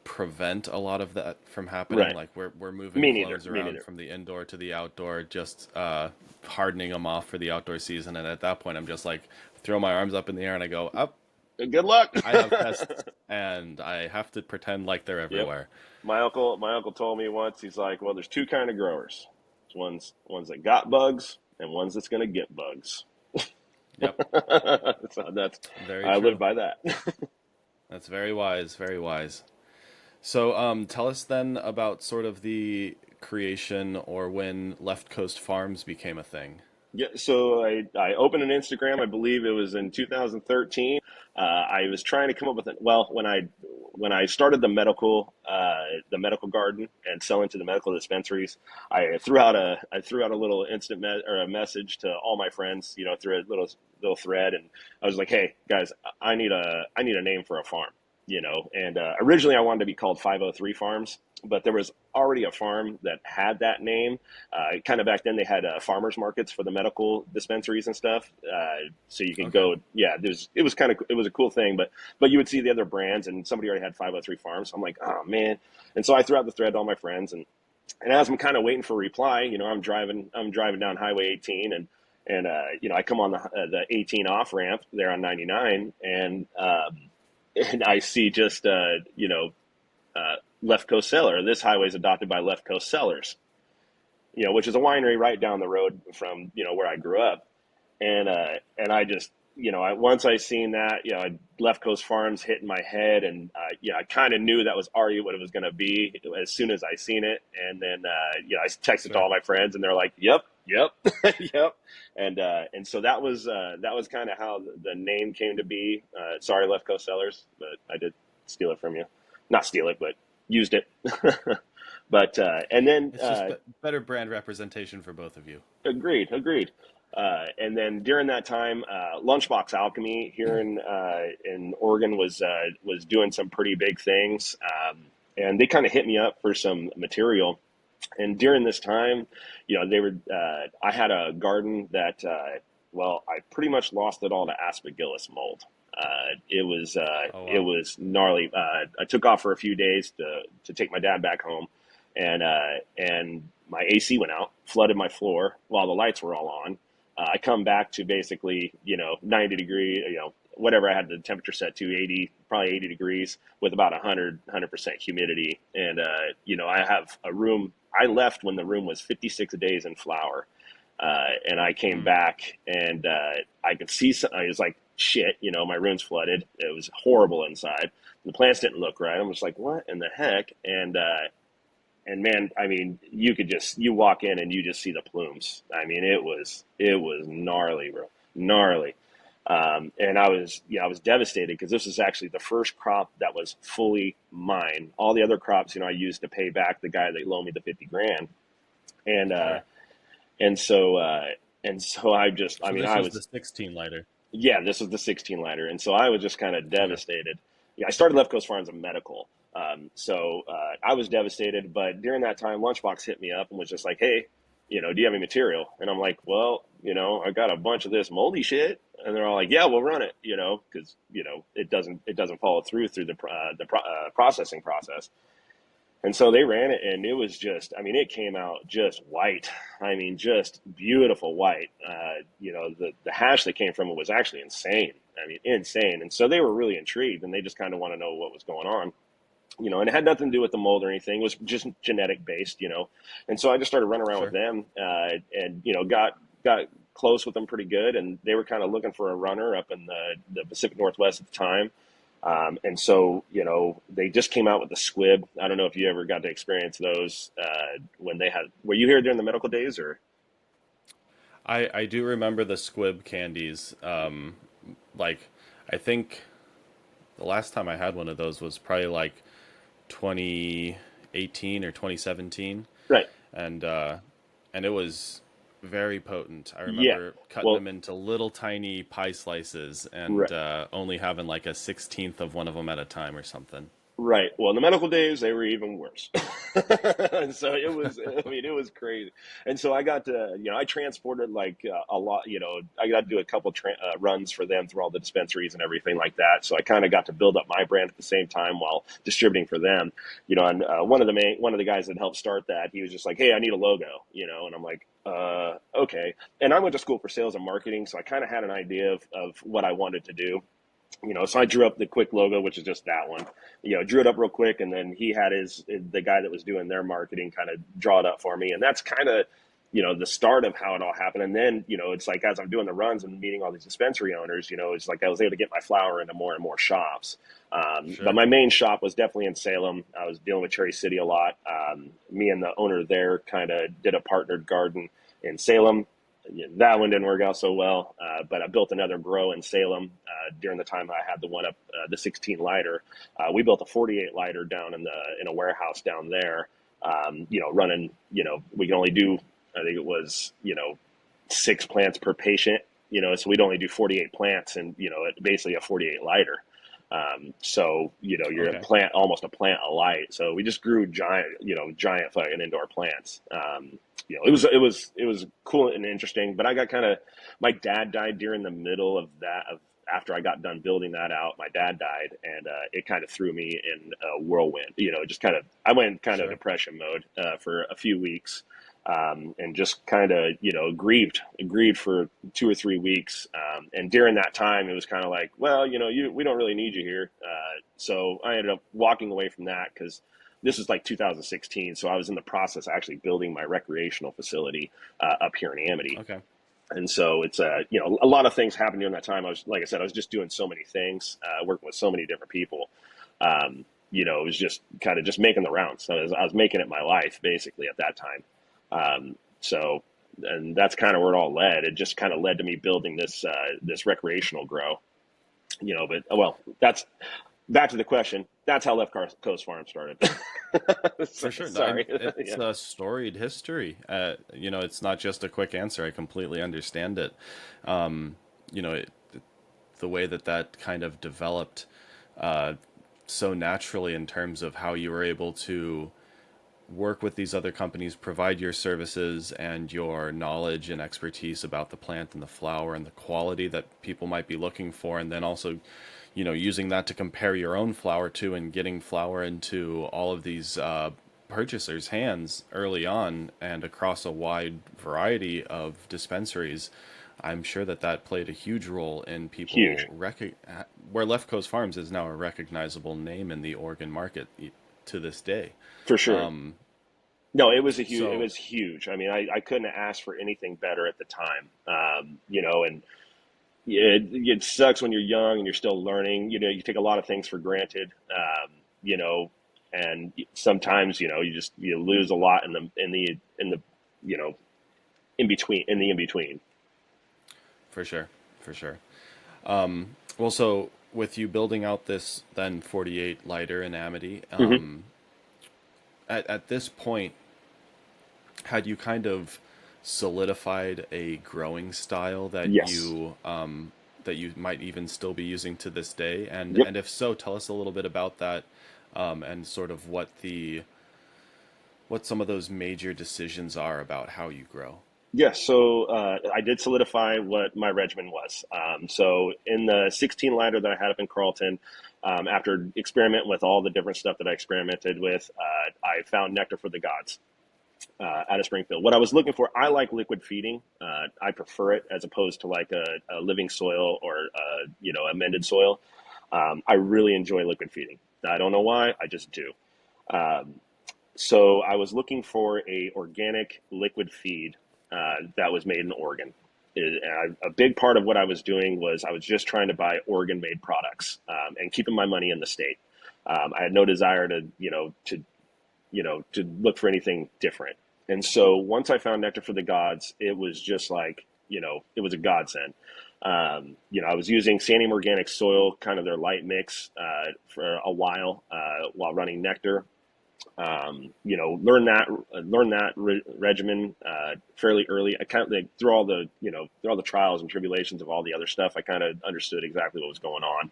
prevent a lot of that from happening. Right. Like we're moving Me neither. clones Me around neither. from the indoor to the outdoor, just hardening them off for the outdoor season. And at that point, I'm just like throw my arms up in the air and I go up. Good luck. I have pests, and I have to pretend like they're Yep. everywhere. My uncle told me once. He's like, "Well, there's two kind of growers. Ones that got bugs and ones that's gonna get bugs." Yep, So that's very I live true. by that. That's very wise, very wise. So, tell us then about sort of the creation or when Left Coast Farms became a thing. Yeah, so I opened an Instagram. I believe it was in 2013. I was trying to come up with it. Well, when I started the medical garden and selling to the medical dispensaries, I threw out a little or a message to all my friends. Through a little thread, and I was like, "Hey guys, I need a name for a farm." And originally I wanted to be called 503 Farms, but there was already a farm that had that name. Kind of back then they had farmers markets for the medical dispensaries and stuff, so you could Okay. go. Yeah, it was a cool thing, but you would see the other brands, and somebody already had 503 Farms. I'm like, oh man, and so I threw out the thread to all my friends, and as I'm kind of waiting for a reply, I'm driving down Highway 18, and I come on the 18 off ramp there on 99, and I see just Left Coast Cellar. This highway is adopted by Left Coast Cellars, which is a winery right down the road from, where I grew up. And I just, once I seen that, Left Coast Farms hit in my head, and I kind of knew that was already what it was going to be as soon as I seen it. And then I texted to Sure. all my friends, and they're like, "Yep, yep, yep." And so that was kind of how the name came to be. Sorry, Left Coast Sellers, but I did steal it from you. Not steal it, but used it. But and then It's just better brand representation for both of you. agreed, agreed. And then during that time, Lunchbox Alchemy here in Oregon was doing some pretty big things, and they kind of hit me up for some material. And during this time, they were. I had a garden that, well, I pretty much lost it all to Aspergillus mold. Oh It wow. was gnarly. I took off for a few days to take my dad back home, and my AC went out, flooded my floor while the lights were all on. I come back to basically 90 degree, whatever I had the temperature set to, 80, probably 80 degrees with about 100% humidity. And I have a room. I left when the room was 56 days in flower. And I came Mm. back, and I could see some, I was like, shit, my room's flooded. It was horrible inside. The plants didn't look right. I'm just like, what in the heck? And man, I mean, you walk in and you just see the plumes. I mean, it was gnarly, bro, gnarly. And I was devastated because this was actually the first crop that was fully mine. All the other crops, I used to pay back the guy that loaned me the 50 grand. And Sure. and so and so I So mean, this I was the was, 16 lighter. yeah, this was the 16 lighter, and so I was just kind of Okay. devastated. Yeah, I started Left Coast Farms in medical, so I was devastated. But during that time, Lunchbox hit me up and was just like, "Hey, do you have any material?" And I'm like, "Well, I got a bunch of this moldy shit." And they're all like, "Yeah, we'll run it," because it doesn't follow through the processing process. And so they ran it, and it was just, I mean, it came out just white. I mean, just beautiful white. The hash that came from it was actually insane. I mean, insane. And so they were really intrigued, and they just kind of want to know what was going on. And it had nothing to do with the mold or anything. It was just genetic based. And so I just started running around with Sure. them, and got close with them pretty good. And they were kind of looking for a runner up in the Pacific Northwest at the time. And so, they just came out with the squib. I don't know if you ever got to experience those when they had. Were you here during the medical days, or? I do remember the squib candies. Like I think the last time I had one of those was probably like 2018 or 2017, Right. and and it was very potent. I Yeah. remember cutting Well, them into little tiny pie slices and right. only having like a 16th of one of them at a time or something. Right. Well, in the medical days, they were even worse. And so it was, I mean, it was crazy. And so I got to, I transported like a lot, I got to do a couple runs for them through all the dispensaries and everything like that. So I kind of got to build up my brand at the same time while distributing for them, and one of the guys that helped start that, he was just like, "Hey, I need a logo," and I'm like, okay. And I went to school for sales and marketing. So I kind of had an idea of what I wanted to do. So I drew up the quick logo, which is just that one. Drew it up real quick, and then he had the guy that was doing their marketing kind of draw it up for me, and that's kind of the start of how it all happened. And then it's like as I'm doing the runs and meeting all these dispensary owners, it's like I was able to get my flower into more and more shops. But Sure. my main shop was definitely in Salem. I was dealing with Cherry City a lot. Me and the owner there kind of did a partnered garden in Salem. That one didn't work out so well, but I built another grow in Salem during the time I had the one up, the 16 lighter. We built a 48 lighter down in a warehouse down there. Running. We can only do, I think it was 6 plants per patient. So we'd only do 48 plants, and basically a 48 lighter. So you're a Okay. plant, almost a plant a light. So we just grew giant fucking indoor plants. It was cool and interesting. But I got kind of, my dad died during the middle of that. After I got done building that out, my dad died, and it kind of threw me in a whirlwind. Just kind of, I went in kind of Sure. depression mode for a few weeks. And just kind of grieved for 2 or 3 weeks, and during that time it was kind of like, well, we don't really need you here, so I ended up walking away from that because this is like 2016. So I was in the process of actually building my recreational facility up here in Amity. Okay. And so it's a lot of things happened during that time. I was, like I said, I was just doing so many things, working with so many different people. It was just kind of just making the rounds. So I was making it my life basically at that time. So, and that's kind of where it all led. It just kind of led to me building this recreational grow. But well, that's back to the question. That's how Left Coast Farm started. For sure. No, and Sorry. it's Yeah. a storied history. It's not just a quick answer. I completely understand it. Um, you know, it, the way that kind of developed uh, so naturally in terms of how you were able to work with these other companies, provide your services and your knowledge and expertise about the plant and the flower and the quality that people might be looking for, and then also, using that to compare your own flower to and getting flower into all of these purchasers' hands early on and across a wide variety of dispensaries. I'm sure that played a huge role in people Huge, where Left Coast Farms is now a recognizable name in the Oregon market to this day. for sure. No, it So was huge. I mean, I couldn't have asked for anything better at the time. And it sucks when you're young and you're still learning. You take a lot of things for granted. And sometimes you lose a lot in the you know in between. for sure, for sure. Well, so with you building out this then 48 lighter in Amity, Hmm. at this point, had you kind of solidified a growing style Yes. that you might even still be using to this day? And Yep. and if so, tell us a little bit about that, and sort of what some of those major decisions are about how you grow. Yes. So I did solidify what my regimen was. So in the 16 lighter that I had up in Carlton, after experimenting with all the different stuff that I experimented with, I found Nectar for the Gods out of Springfield. What I was looking for, I like liquid feeding. I prefer it as opposed to like a living soil or amended soil. I really enjoy liquid feeding. I don't know why, I just do. Um, so I was looking for a organic liquid feed that was made in Oregon. A big part of what I was doing was I was just trying to buy Oregon-made products and keeping my money in the state. I had no desire to look for anything different. And so once I found Nectar for the Gods, it was just like, it was a godsend. I was using Sandium organic soil, kind of their light mix, for a while running Nectar. Learn that regimen fairly early. I kind of like, through all the trials and tribulations of all the other stuff, I kind of understood exactly what was going on,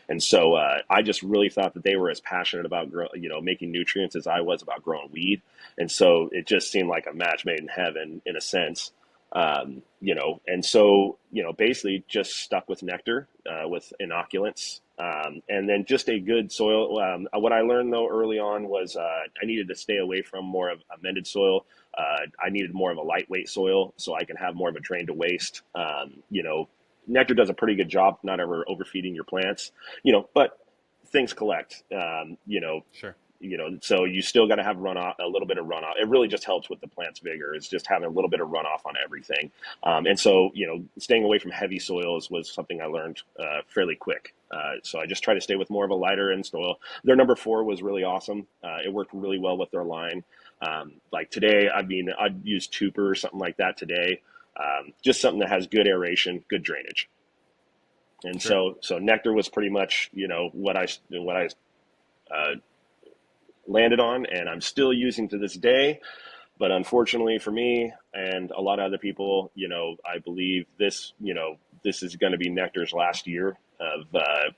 and so I just really thought that they were as passionate about making nutrients as I was about growing weed, and so it just seemed like a match made in heaven in a sense. And so basically just stuck with Nectar with inoculants. And then just a good soil. What I learned though early on was I needed to stay away from more of amended soil. I needed more of a lightweight soil so I can have more of a drain to waste. Nectar does a pretty good job not ever overfeeding your plants. But things collect. Sure. So you still got to have runoff, a little bit of runoff. It really just helps with the plant's vigor. It's just having a little bit of runoff on everything. And so, staying away from heavy soils was something I learned fairly quick. So I just try to stay with more of a lighter end soil. Their number 4 was really awesome. It worked really well with their line. Like today, I'd use Tupper or something like that today. Just something that has good aeration, good drainage. And Sure. so Nectar was pretty much, what I uh, landed on, and I'm still using to this day. But unfortunately for me and a lot of other people, I believe this is going to be Nectar's last year of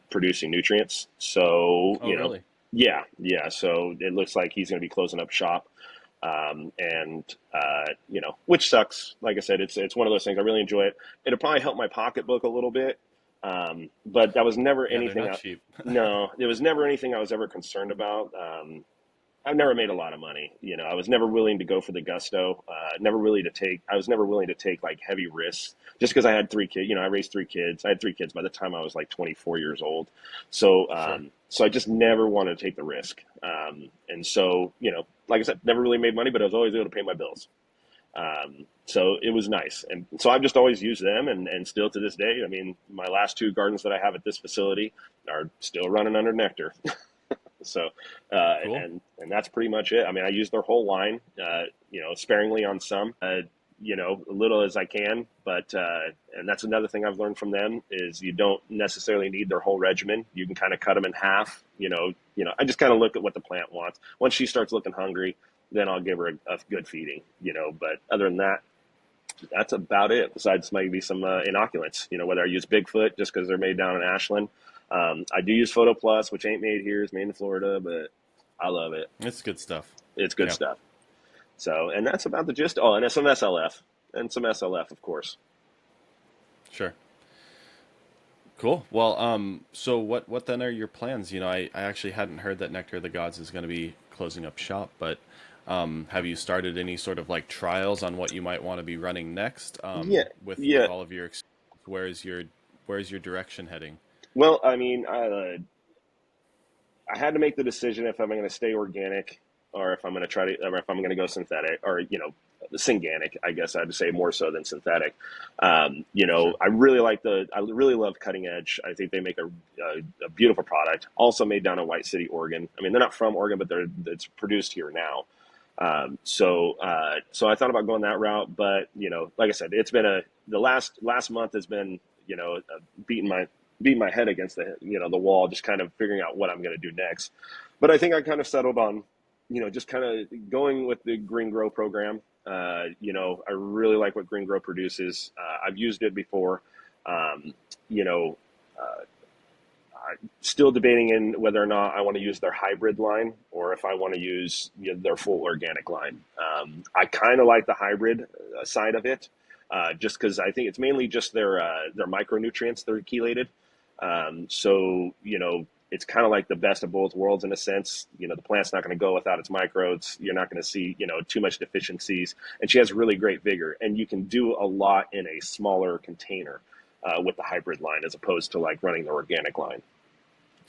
producing nutrients. So, Oh, really? yeah, yeah. So it looks like he's going to be closing up shop. And which sucks. Like I said, it's one of those things. I really enjoy it. It'll probably help my pocketbook a little bit. But that was never Yeah, they're anything. not cheap. No, it was never anything I was ever concerned about. I've never made a lot of money. I was never willing to go for the gusto. Never really to take. I was never willing to take like heavy risks. Just because I had 3 kids. I raised 3 kids. I had 3 kids by the time I was like 24 years old. So, Sure. so I just never wanted to take the risk. And so, like I said, never really made money, but I was always able to pay my bills. So it was nice. And so I've just always used them, and still to this day. I mean, my last 2 gardens that I have at this facility are still running under Nectar. So, Cool. and that's pretty much it. I mean, I use their whole line, sparingly on some, a little as I can. But and that's another thing I've learned from them is you don't necessarily need their whole regimen. You can kind of cut them in half. I just kind of look at what the plant wants. Once she starts looking hungry, then I'll give her a good feeding. But other than that, that's about it. Besides maybe some inoculants, whether I use Bigfoot just because they're made down in Ashland. I do use Photo Plus, which ain't made here. It's made in Florida, but I love it. It's good stuff. It's good Yeah. stuff. So, and that's about the gist. Oh, and some SLF, of course. Sure. Cool. Well, so what then are your plans? I actually hadn't heard that Nectar of the Gods is going to be closing up shop, but have you started any sort of like trials on what you might want to be running next? Yeah, With yeah. all of your where's your direction heading? Well, I mean, I had to make the decision if I'm going to stay organic or if I'm going to or if I'm going to go synthetic or, synganic, I guess I'd say more so than synthetic. Sure. I really love Cutting Edge. I think they make a beautiful product, also made down in White City, Oregon. I mean, they're not from Oregon, but it's produced here now. So I thought about going that route, but like I said, it's been the last month has been, beating my head against the wall, just kind of figuring out what I'm going to do next. But I think I kind of settled on, just kind of going with the Green Grow program. I really like what Green Grow produces. I've used it before. Um, you know, I'm still debating in whether or not I want to use their hybrid line or if I want to use their full organic line. I kind of like the hybrid side of it, just because I think it's mainly just their micronutrients that are chelated. So it's kind of like the best of both worlds in a sense. The plant's not going to go without its microbes. You're not going to see too much deficiencies, and she has really great vigor. And you can do a lot in a smaller container with the hybrid line as opposed to like running the organic line.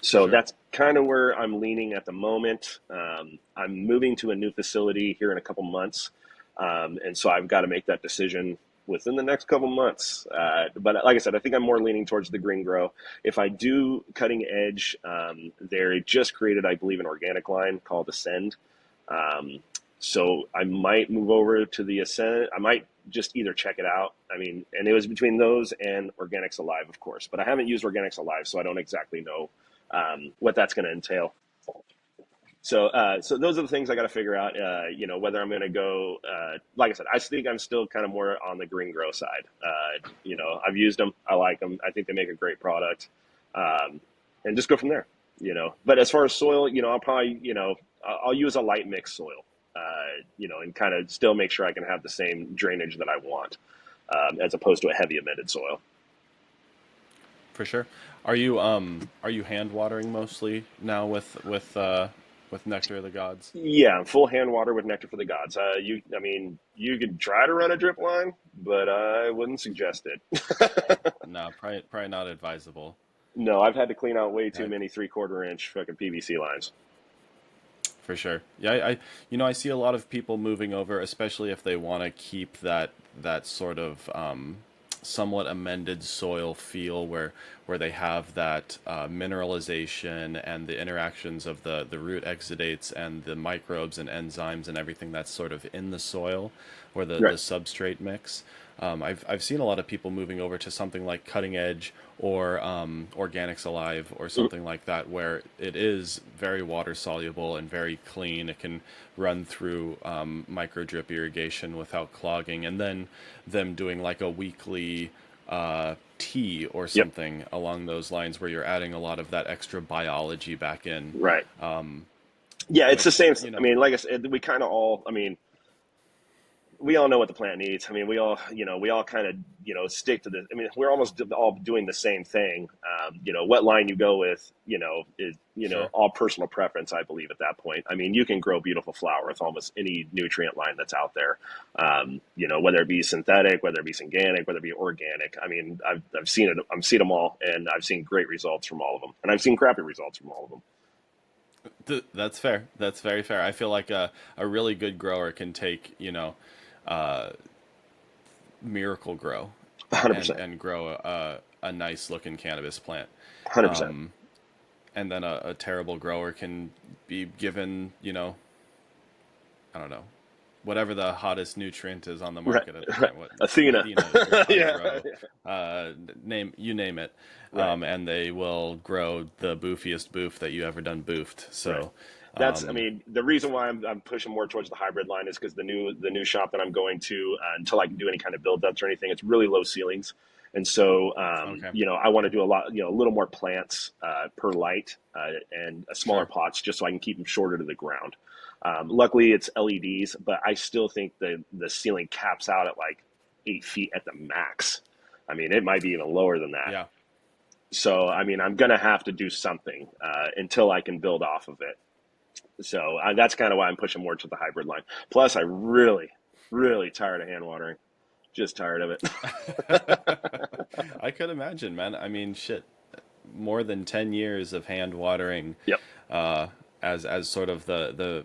So Sure. that's kind of where I'm leaning at the moment. I'm moving to a new facility here in a couple months, and so I've got to make that decision within the next couple months. But like I said, I think I'm more leaning towards the Green Grow. If I do Cutting Edge, they just created, I believe, an organic line called Ascend. Um, so I might move over to the Ascend. I might just either check it out. I mean, and it was between those and Organics Alive, of course. But I haven't used Organics Alive, so I don't exactly know what that's going to entail. So those are the things I got to figure out. Whether I'm going to go. Like I said, I think I'm still kind of more on the Green Grow side. I've used them. I like them. I think they make a great product, and just go from there. But as far as soil, I'll probably, I'll use a light mix soil. And kind of still make sure I can have the same drainage that I want, as opposed to a heavy amended soil. For sure. Are you hand watering mostly now with Nectar of the Gods? Yeah, full hand water with Nectar for the Gods. I mean, you could try to run a drip line, but I wouldn't suggest it. No, probably not advisable. No, I've had to clean out way too I, many 3/4 inch fucking PVC lines. for sure. Yeah, I see a lot of people moving over, especially if they want to keep that sort of somewhat amended soil feel where they have that mineralization and the interactions of the root exudates and the microbes and enzymes and everything that's sort of in the soil or the Right. substrate mix. I've seen a lot of people moving over to something like Cutting Edge or Organics Alive or Mhm. something like that, where it is very water soluble and very clean. It can run through micro drip irrigation without clogging, and then them doing like a weekly tea or Yep. something along those lines, where you're adding a lot of that extra biology back in, Right. Yeah, it's the which same. I mean, like I said, we kind of all. I mean, we all know what the plant needs. I mean, we all kind of, stick to the, I mean, we're almost all doing the same thing. What line you go with, is, Sure. all personal preference, I believe at that point. I mean, you can grow beautiful flower with almost any nutrient line that's out there. Whether it be synthetic, whether it be organic, whether it be organic. I mean, I've seen it, I've seen them all, and I've seen great results from all of them. And I've seen crappy results from all of them. That's fair. That's very fair. I feel like a really good grower can take, uh, Miracle Grow and 100%. grow a nice looking cannabis plant. 100%. And then a terrible grower can be given, I don't know, whatever the hottest nutrient is on the Right. market at the Right. time. What Athena. Athena or Yeah. Hydro, name it, Right. and they will grow the boofiest boof that you ever done boofed. Right. So, I mean, the reason why I'm pushing more towards the hybrid line is because the new shop that I'm going to, until I can do any kind of build ups or anything, it's really low ceilings. And so, okay, I want to do a lot, a little more plants per light and smaller sure, pots just so I can keep them shorter to the ground. Luckily, it's LEDs, but I still think the ceiling caps out at like 8 feet at the max. I mean, it might be even lower than that. yeah. So, I mean, I'm going to have to do something until I can build off of it. So that's kind of why I'm pushing more to the hybrid line. Plus, I really, really tired of hand watering. Just tired of it. I could imagine, man. I mean, shit, more than 10 years of hand watering, Yep. uh, as sort of the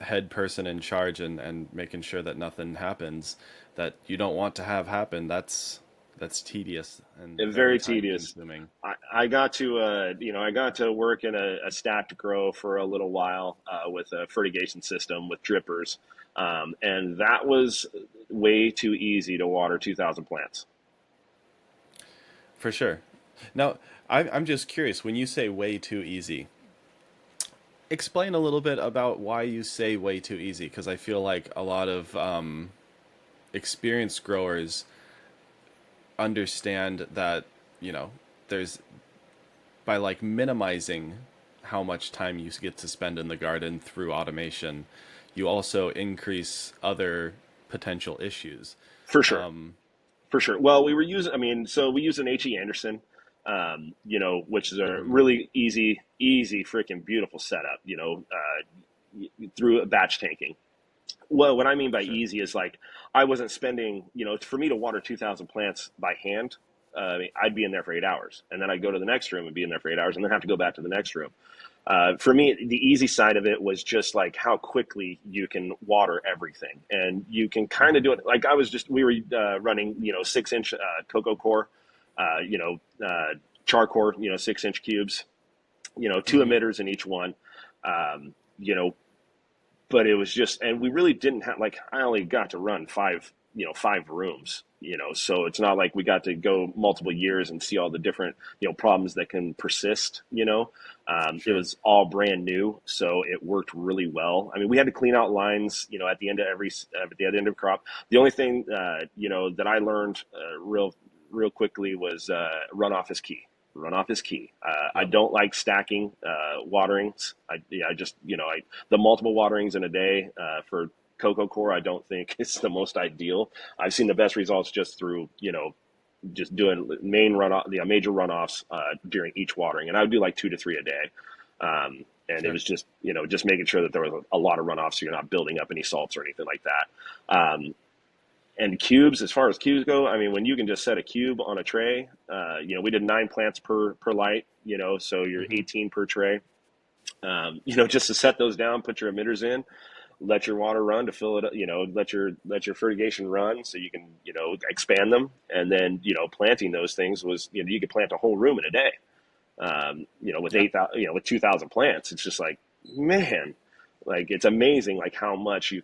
head person in charge and making sure that nothing happens that you don't want to have happen. That's tedious and And very very time tedious. consuming. I got to, I got to work in a stacked grow for a little while with a fertigation system with drippers. And that was way too easy to water 2,000 plants. For sure. Now, I'm just curious, when you say way too easy, explain a little bit about why you say way too easy, because I feel like a lot of experienced growers understand that, you know, there's by like minimizing how much time you get to spend in the garden through automation, you also increase other potential issues. For sure. Um, For sure. Well, we were using, I mean, so we use an HE Anderson, which is a mhm, really easy, freaking beautiful setup, through a batch tanking. Well, what I mean by sure. easy is like I wasn't spending, for me to water 2,000 plants by hand, I'd be in there for 8 hours. And then I'd go to the next room and be in there for 8 hours and then have to go back to the next room. For me, the easy side of it was just like how quickly you can water everything, and you can kind of Hmm. do it. Like we were running, 6 inch cocoa core, uh, you know, char core, 6 inch cubes, two Hmm. emitters in each one, um, you know, but it was just, and we really didn't have, like, I only got to run five rooms, so it's not like we got to go multiple years and see all the different, problems that can persist. It Sure. was all brand new, so it worked really well. I mean, we had to clean out lines, at the end of at the end of crop. The only thing, that I learned real quickly was runoff is key. Runoff is key. I Yep. don't like stacking waterings. I just, the multiple waterings in a day for cocoa core, I don't think is the most ideal. I've seen the best results just through, just doing major runoffs during each watering, and I would do like 2 to 3 a day. And it Sure. was just, just making sure that there was a lot of runoffs, so you're not building up any salts or anything like that. And cubes, as far as cubes go, I mean, when you can just set a cube on a tray, we did 9 plants per light, so you're Hmm. 18 per tray. Just to set those down, put your emitters in, let your water run to fill it up, let your fertigation run so you can, expand them. And then, planting those things was, you could plant a whole room in a day. With Yeah. 8,000, with 2,000 plants, it's just like, man, like it's amazing, like how much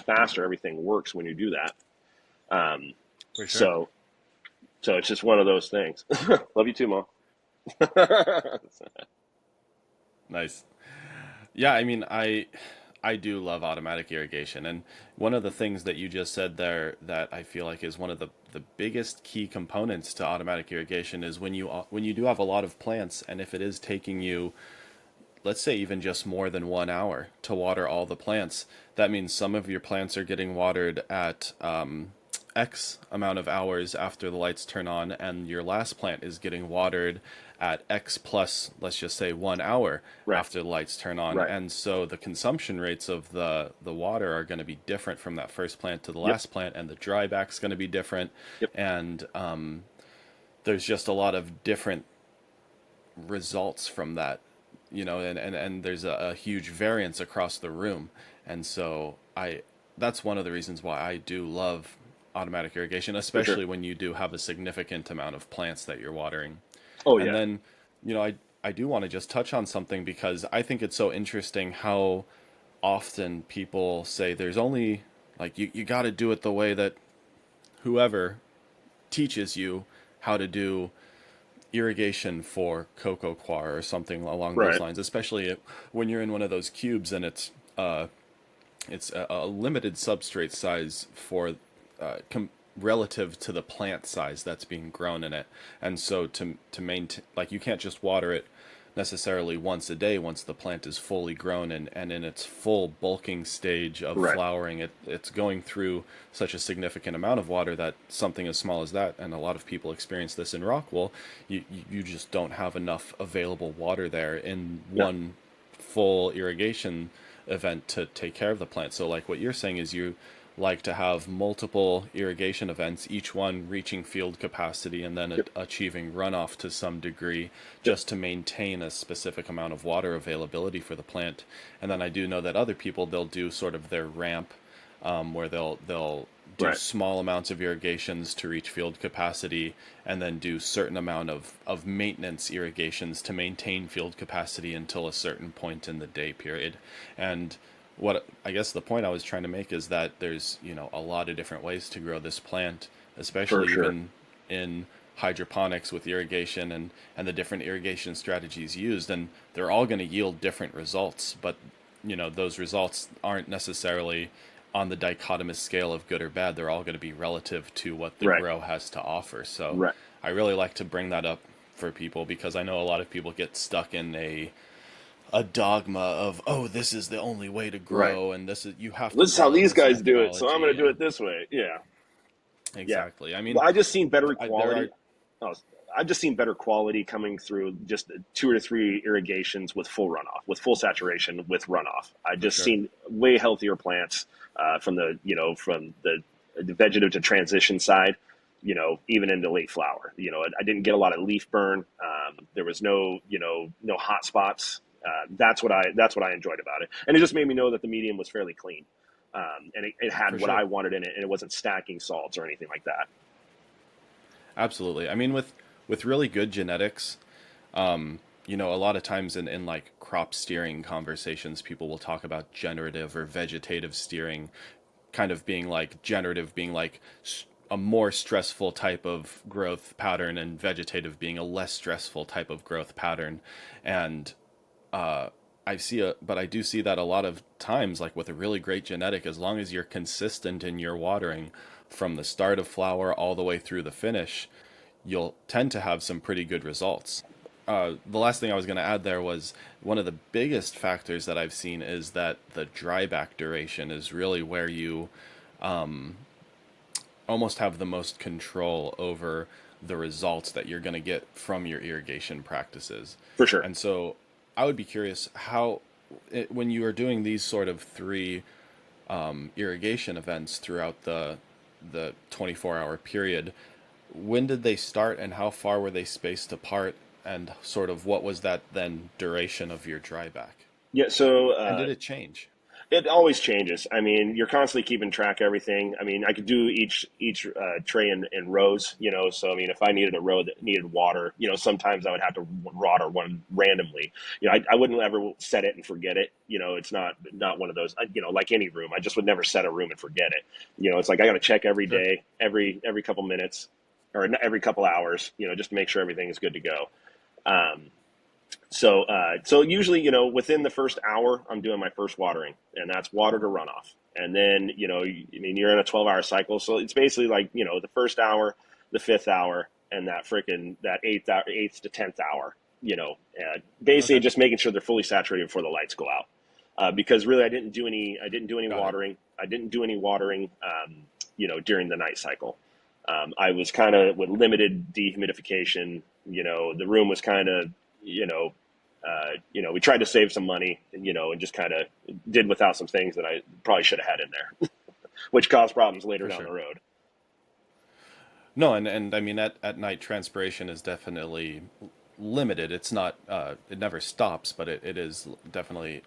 faster everything works when you do that. Um, For sure. so, so it's just one of those things. Love you too, Mom. Nice. Yeah, I mean, I do love automatic irrigation, and one of the things that you just said there that I feel like is one of the biggest key components to automatic irrigation is when you do have a lot of plants, and if it is taking you let's say even just more than 1 hour to water all the plants, that means some of your plants are getting watered at X amount of hours after the lights turn on, and your last plant is getting watered at X plus, let's just say, 1 hour Right. after the lights turn on. Right. And so the consumption rates of the water are going to be different from that first plant to the Yep. last plant, and the dryback's going to be different. Yep. And there's just a lot of different results from that, and there's a huge variance across the room. And so that's one of the reasons why I do love automatic irrigation, For sure. especially when you do have a significant amount of plants that you're watering. Oh And yeah. then, I do want to just touch on something because I think it's so interesting how often people say there's only, like, you got to do it the way that whoever teaches you how to do irrigation for cocoa coir or something along those Right. lines, especially when you're in one of those cubes and it's a limited substrate size for relative to the plant size that's being grown in it. And so to maintain, like, you can't just water it necessarily once a day once the plant is fully grown and in its full bulking stage of Right. flowering. It's going through such a significant amount of water that something as small as that, and a lot of people experience this in Rockwool, you just don't have enough available water there in No. one full irrigation event to take care of the plant. So like what you're saying is you like to have multiple irrigation events, each one reaching field capacity and then Yep. achieving runoff to some degree, Yep. just to maintain a specific amount of water availability for the plant. And then I do know that other people, they'll do sort of their ramp, where they'll do Right. small amounts of irrigations to reach field capacity, and then do certain amount of maintenance irrigations to maintain field capacity until a certain point in the day period. And what I guess the point I was trying to make is that there's, a lot of different ways to grow this plant, For especially sure. even in hydroponics with irrigation and the different irrigation strategies used, and they're all going to yield different results. But those results aren't necessarily on the dichotomous scale of good or bad. They're all going to be relative to what the Right. grow has to offer. So Right. I really like to bring that up for people because I know a lot of people get stuck in a dogma of, oh, this is the only way to Right. grow, and this is, you have to This is how follow these this guys do it, so I'm going methodology. to do And it this way. Yeah. Yeah. exactly, I mean, Well, I just seen better there are, quality. Oh, I've just seen better quality coming through just two or three irrigations with full runoff, with full saturation with runoff. I for just sure, seen way healthier plants from the vegetative to transition side. Even into late flower. I didn't get a lot of leaf burn. There was no hot spots. That's what I enjoyed about it, and it just made me know that the medium was fairly clean, and it had for what I sure. wanted in it, and it wasn't stacking salts or anything like that. Absolutely. I mean, with really good genetics, a lot of times in like crop steering conversations, people will talk about generative or vegetative steering, kind of being like generative being like a more stressful type of growth pattern, and vegetative being a less stressful type of growth pattern. And but I do see that a lot of times, like with a really great genetic, as long as you're consistent in your watering from the start of flower all the way through the finish, you'll tend to have some pretty good results. The last thing I was going to add there was one of the biggest factors that I've seen is that the dryback duration is really where you almost have the most control over the results that you're going to get from your irrigation practices. For sure. And so I would be curious when you are doing these sort of three irrigation events throughout the 24-hour period, when did they start and how far were they spaced apart, and sort of what was that then duration of your dryback? Yeah, so And did it change? it always changes. I mean, you're constantly keeping track of everything. I mean, I could do each tray in rows. So I mean, if I needed a row that needed water, sometimes I would have to water one randomly. I wouldn't ever set it and forget it. It's not one of those. Like any room, I just would never set a room and forget it. It's like I got to check every Sure. day, every couple minutes, or every couple hours. Just to make sure everything is good to go. Um, so usually, within the first hour, I'm doing my first watering, and that's water to runoff. And then, I mean, you're in a 12-hour cycle, so it's basically like, the first hour, the fifth hour, and that eighth to 10th hour. basically Okay. just making sure they're fully saturated before the lights go out. Because really, I didn't do any Got it. watering. I didn't do any watering, during the night cycle. I was kind of with limited dehumidification. The room was kind of, we tried to save some money, and just kind of did without some things that I probably should have had in there, which caused problems later For down the sure. road. No, and I mean at night transpiration is definitely limited. It's not it never stops, but it is definitely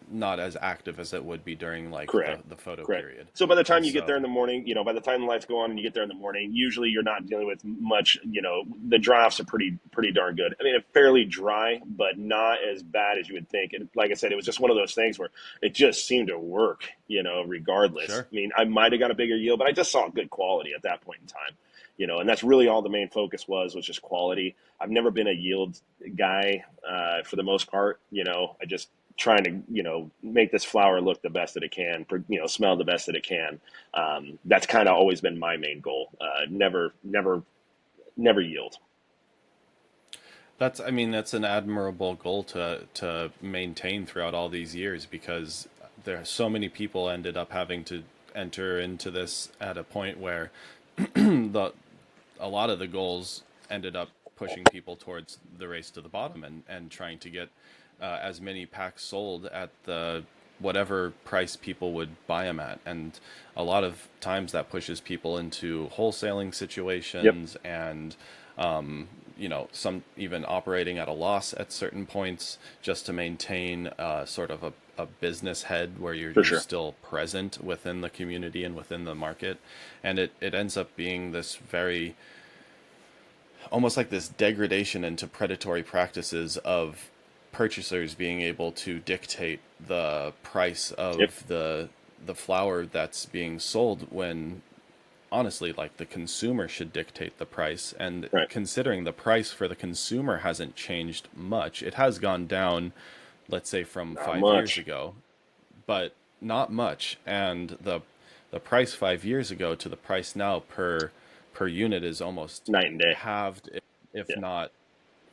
not as active as it would be during like Correct. the photo Correct. period. So by the time And you get there so in the morning, by the time the lights go on and you get there in the morning, usually you're not dealing with much. The drafts are pretty darn good. I mean, it's fairly dry, but not as bad as you would think. And like I said, it was just one of those things where it just seemed to work. Regardless. sure. I mean, I might have got a bigger yield, but I just saw good quality at that point in time. And that's really all the main focus was just quality. I've never been a yield guy for the most part. I just trying to make this flower look the best that it can, smell the best that it can. That's kind of always been my main goal. Never yield. That's I mean that's an admirable goal to maintain throughout all these years because there are so many people ended up having to enter into this at a point where the a lot of the goals ended up pushing people towards the race to the bottom and trying to get as many packs sold at the whatever price people would buy them at. And a lot of times that pushes people into wholesaling Yep, situations and, some even operating at a loss at certain points just to maintain sort of a business head where for you're sure. still present within the community and within the market. And it ends up being this very almost like this degradation into predatory practices of purchasers being able to dictate the price Yep, of the flower that's being sold when honestly like the consumer should dictate the price. And right. considering the price for the consumer hasn't changed much, it has gone down, let's say from Not 5 years much. ago, but not much. And the price 5 years ago to the price now per unit is almost Night and day. halved, if Yeah, not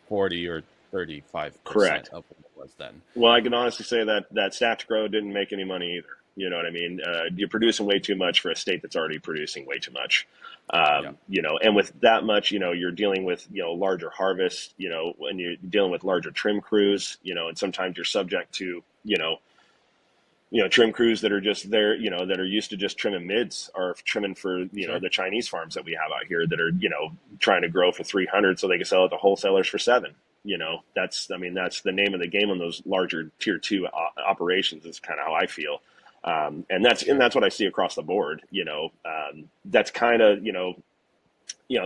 40 or 35% correct. of what it was then. Well, I can honestly say that stacked grow didn't make any money either. You know what I mean? You're producing way too much for a state that's already producing way too much. Yeah, And with that much, you're dealing with, larger harvests, when you're dealing with larger trim crews, and sometimes you're subject to, trim crews that are just there, that are used to just trimming mids or trimming for, sure. the Chinese farms that we have out here that are, trying to grow for 300 so they can sell it to wholesalers for 7. That's the name of the game on those larger tier two operations is kind of how I feel. And Sure. that's what I see across the board. That's kind of,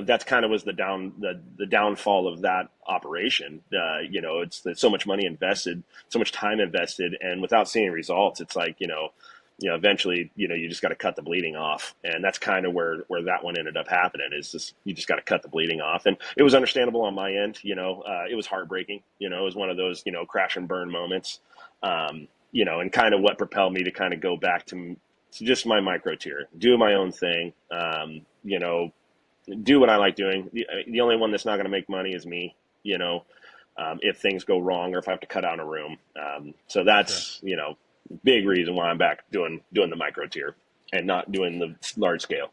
that's kind of was the downfall of that operation. It's so much money invested, so much time invested, and without seeing results, it's like eventually you just got to cut the bleeding off, and that's kind of where that one ended up happening. Is just you just got to cut the bleeding off, and it was understandable on my end. It was heartbreaking. It was one of those crash and burn moments. And kind of what propelled me to kind of go back to just my micro tier, do my own thing. Do what I like doing. The only one that's not going to make money is me, if things go wrong or if I have to cut out a room. So Sure. that's, big reason why I'm back doing the micro tier and not doing the large scale.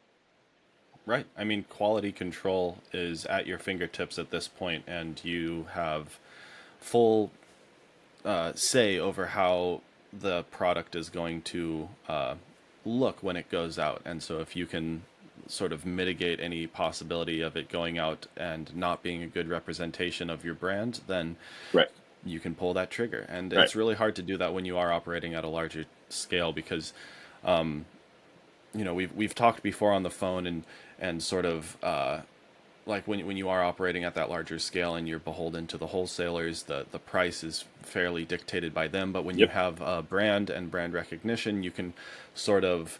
Right. I mean, quality control is at your fingertips at this point, and you have full say over how the product is going to look when it goes out. And so, if you can sort of mitigate any possibility of it going out and not being a good representation of your brand, then Right. you can pull that trigger. And Right. it's really hard to do that when you are operating at a larger scale because we've talked before on the phone and sort of like when you are operating at that larger scale and you're beholden to the wholesalers, the price is fairly dictated by them. But when you Yep. have a brand and brand recognition, you can sort of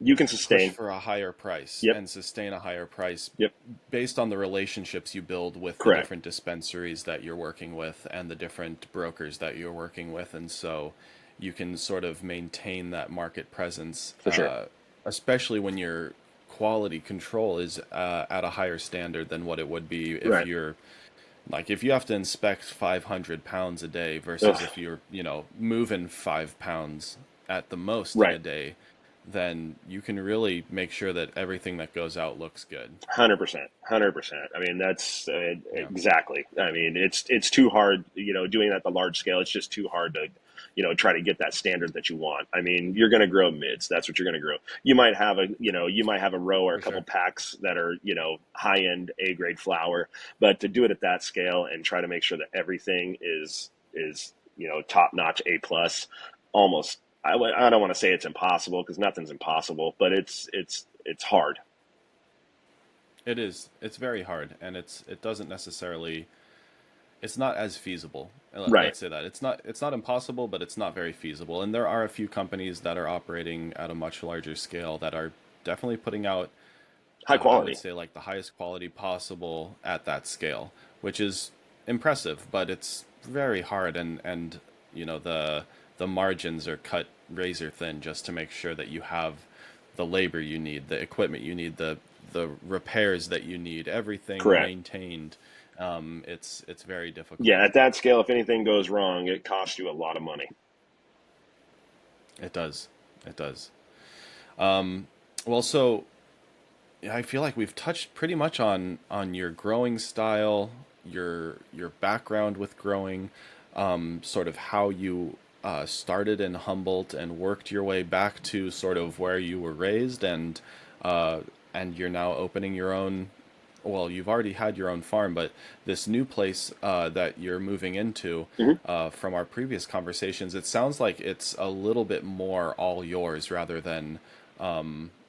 You can push sustain. for a higher price Yep. and sustain a higher price Yep. based on the relationships you build with the Correct. different dispensaries that you're working with and the different brokers that you're working with. And so you can sort of maintain that market presence, For sure. especially when your quality control is at a higher standard than what it would be if Right. you're Like if you have to inspect 500 pounds a day versus Ugh, if you're, moving 5 pounds at the most in a right. day, then you can really make sure that everything that goes out looks good. 100%, 100%. I mean, that's Yeah, exactly. I mean, it's too hard, doing that at the large scale. It's just too hard to, try to get that standard that you want. I mean, you're going to grow mids. That's what you're going to grow. You might have a row or a for couple sure. packs that are, high end A grade flower, but to do it at that scale and try to make sure that everything is, top notch A plus, almost. I don't want to say it's impossible because nothing's impossible, but it's hard. It is. It's very hard, and it doesn't necessarily. It's not as feasible. Right. Let's say that it's not impossible, but it's not very feasible. And there are a few companies that are operating at a much larger scale that are definitely putting out, High I would quality. say, like the highest quality possible at that scale, which is impressive, but it's very hard, and the margins are cut razor thin just to make sure that you have the labor you need, the equipment you need, the repairs that you need, everything Correct. maintained. It's very Yeah, difficult. at that scale, if anything goes wrong, it costs you a lot of money. It does. It does. Well, so I feel like we've touched pretty much on your growing style, your background with growing, sort of how you started in Humboldt and worked your way back to sort of where you were raised, uh, and you're now opening your own. Well, you've already had your own farm, but this new place that you're moving into, Hmm. from our previous conversations, it sounds like it's a little bit more all yours rather than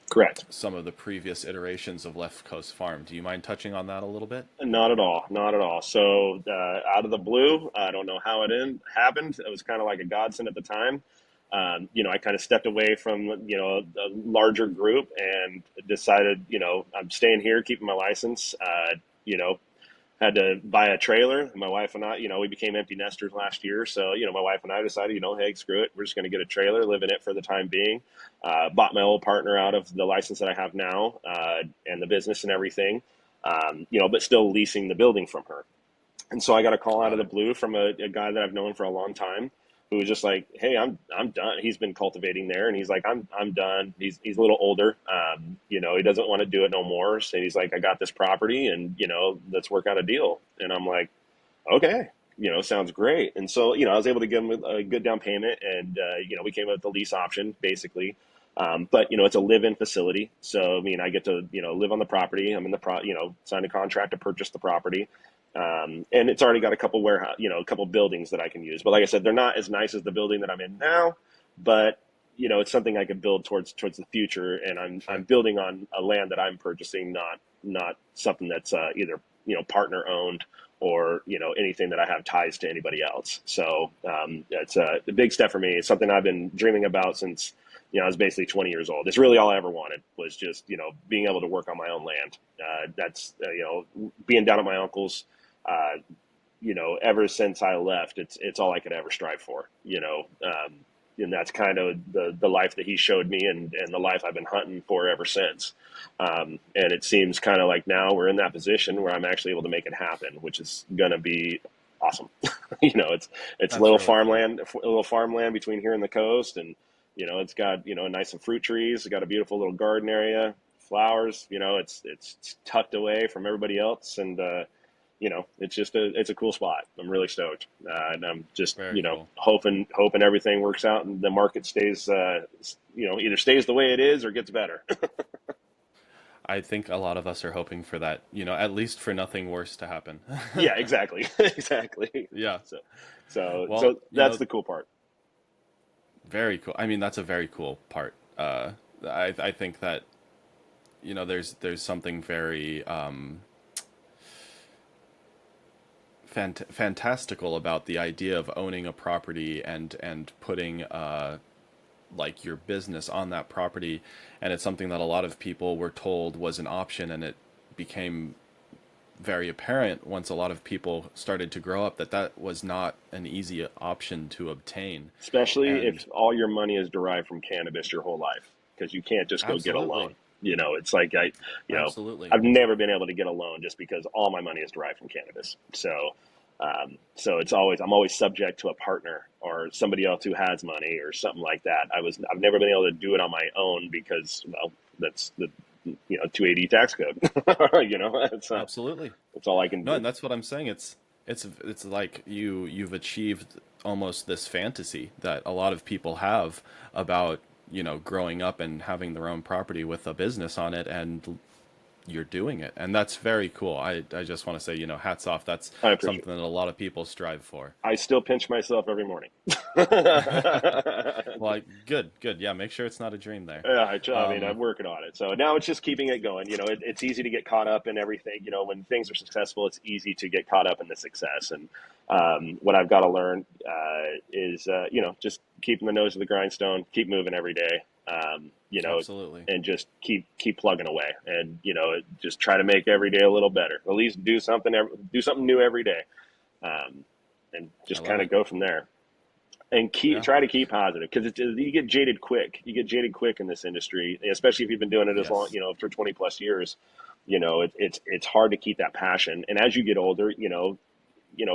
Correct. some of the previous iterations of Left Coast Farm. Do you mind touching on that a little bit? Not at all. Not at all. So, out of the blue, I don't know how happened. It was kind of like a godsend at the time. I kind of stepped away from, a larger group and decided, I'm staying here, keeping my license. You know, had to buy a trailer. My wife and I, we became empty nesters last year. So, my wife and I decided, hey, screw it. We're just going to get a trailer, live in it for the time being. Bought my old partner out of the license that I have now, and the business and everything, but still leasing the building from her. And so I got a call out of Got the it. blue from a guy that I've known for a long time, who was just like, "Hey, I'm done." He's been cultivating there, and he's like, "I'm done." He's a little older, he doesn't want to do it no more. So he's like, "I got this property, and let's work out a deal." And I'm like, "Okay." Sounds great. And so, I was able to give him a good down payment, and we came up with the lease option basically. But it's a live-in facility, so I mean, I get to live on the property. I'm in the signed a contract to purchase the property, and it's already got a couple warehouse, a couple buildings that I can use. But like I said, they're not as nice as the building that I'm in now, but it's something I could build towards the future. And I'm Sure. building on a land that I'm purchasing, not something that's either partner owned or anything that I have ties to anybody else. So it's a big step for me. It's something I've been dreaming about since I was basically 20 years old. It's really all I ever wanted was just being able to work on my own land. That's being down at my uncle's. Uh, ever since I left, it's all I could ever strive for. And that's kind of the life that he showed me, and the life I've been hunting for ever since. And it seems kind of like now we're in that position where I'm actually able to make it happen, which is going to be awesome. It's That's really cool. a little farmland between here and the coast, and it's got nice some fruit trees. It's got a beautiful little garden area, flowers. It's tucked away from everybody else, and it's a cool spot. I'm really stoked, and I'm just Very cool. hoping everything works out and the market stays either stays the way it is or gets better. I think a lot of us are hoping for that, at least for nothing worse to happen. Yeah, exactly, exactly. Yeah. So, so Well, so that's the cool part. very cool. I mean, that's a very cool part. I think that, there's something very fantastical about the idea of owning a property and putting like your business on that property, and it's something that a lot of people were told was an option, and it became very apparent once a lot of people started to grow up that that was not an easy option to obtain. Especially And if all your money is derived from cannabis your whole life, because you can't just go get a absolutely, loan. It's like Absolutely. I've never been able to get a loan just because all my money is derived from cannabis. So I'm always subject to a partner or somebody else who has money or something like that. I've never been able to do it on my own because, well, that's the 280 tax code. Absolutely. That's all I can No, do. and that's what I'm saying. It's like you've achieved almost this fantasy that a lot of people have about, growing up and having their own property with a business on it, and you're doing it. And that's very cool. I just want to say, hats off. That's I appreciate it. something that a lot of people strive for. I still pinch myself every morning. Well, good, good. Yeah, make sure it's not a dream there. Yeah, I mean, I'm Um, working on it. So now it's just keeping it going. It's easy to get caught up in everything. When things are successful, it's easy to get caught up in the success. And what I've got to learn is, just keeping the nose to the grindstone, keep moving every day. Absolutely. And just keep plugging away, and just try to make every day a little better. At least do something new every day, and I just love kind of it. go from there and Yeah. try to keep positive because you get jaded quick. You get jaded quick in this industry, especially if you've been doing it as long, Yes. for 20 plus years. It's hard to keep that passion. And as you get older,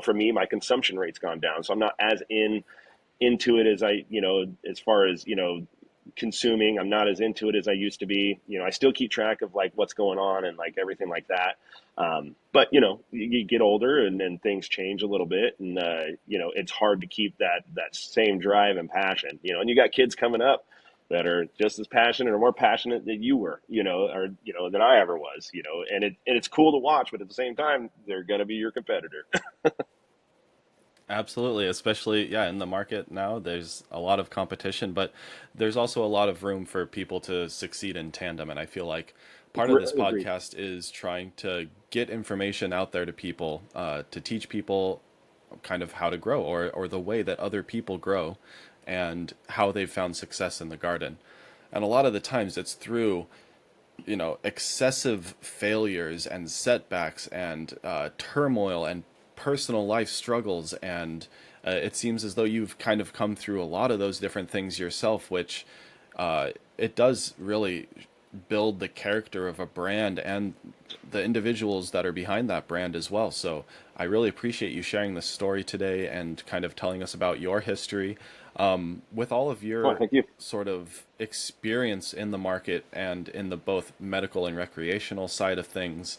for me, my consumption rate's gone down, so I'm not as into it as as far as consuming. I'm not as into it as I used to be. I still keep track of like what's going on and like everything like that. But you get older and things change a little bit, and it's hard to keep that same drive and passion. And you got kids coming up that are just as passionate or more passionate than you were, or than I ever was, and it's cool to watch, but at the same time, they're gonna be your competitor. Absolutely, especially yeah, in the market now, there's a lot of competition, but there's also a lot of room for people to succeed in tandem. And I feel like part of this Agreed. podcast is trying to get information out there to people, to teach people kind of how to grow or the way that other people grow and how they've found success in the garden. And a lot of the times it's through excessive failures and setbacks and turmoil and personal life struggles. And it seems as though you've kind of come through a lot of those different things yourself, which it does really build the character of a brand and the individuals that are behind that brand as well. So I really appreciate you sharing this story today and kind of telling us about your history. With all of Well, your thank you. sort of experience in the market and in the both medical and recreational side of things,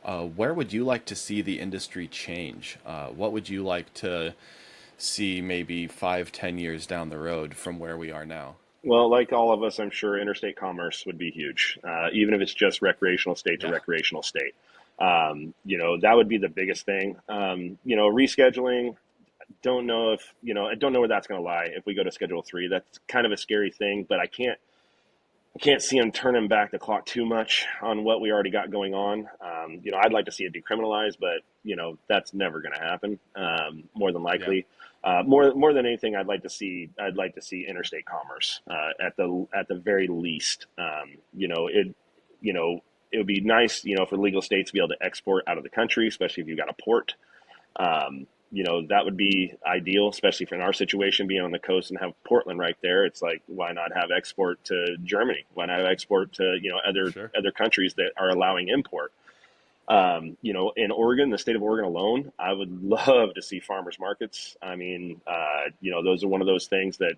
where would you like to see the industry change? What would you like to see maybe 5, 10 years down the road from where we are now? Well, like all of us, I'm sure interstate commerce would be huge, even if it's just recreational state to Yeah, recreational state. That would be the biggest thing. Rescheduling, don't know if, I don't know where that's going to lie if we go to Schedule 3. That's kind of a scary thing, but I can't see them turning back the clock too much on what we already got going on. I'd like to see it decriminalized, but that's never going to happen. More than yeah, likely, more than anything, I'd like to see interstate commerce at the very least. It would be nice, for legal states to be able to export out of the country, especially if you've got a port. That would be ideal, especially for in our situation, being on the coast and have Portland right there. It's like, why not have export to Germany? Why not have export to, other sure. other countries that are allowing import? In Oregon, the state of Oregon alone, I would love to see farmers markets. I mean, those are one of those things that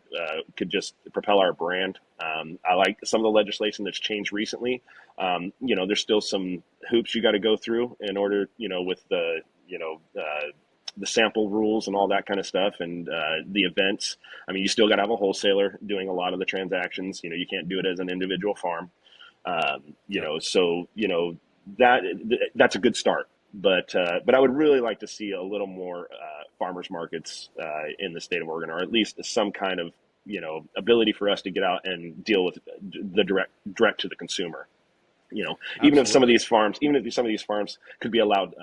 could just propel our brand. I like some of the legislation that's changed recently. There's still some hoops you got to go through in order, with the sample rules and all that kind of stuff, and the events. I mean, you still got to have a wholesaler doing a lot of the transactions. You can't do it as an individual farm. Yep. So that that's a good start. But I would really like to see a little more farmers markets in the state of Oregon, or at least some kind of ability for us to get out and deal with the direct to the consumer. Absolutely. Even if some of these farms could be allowed,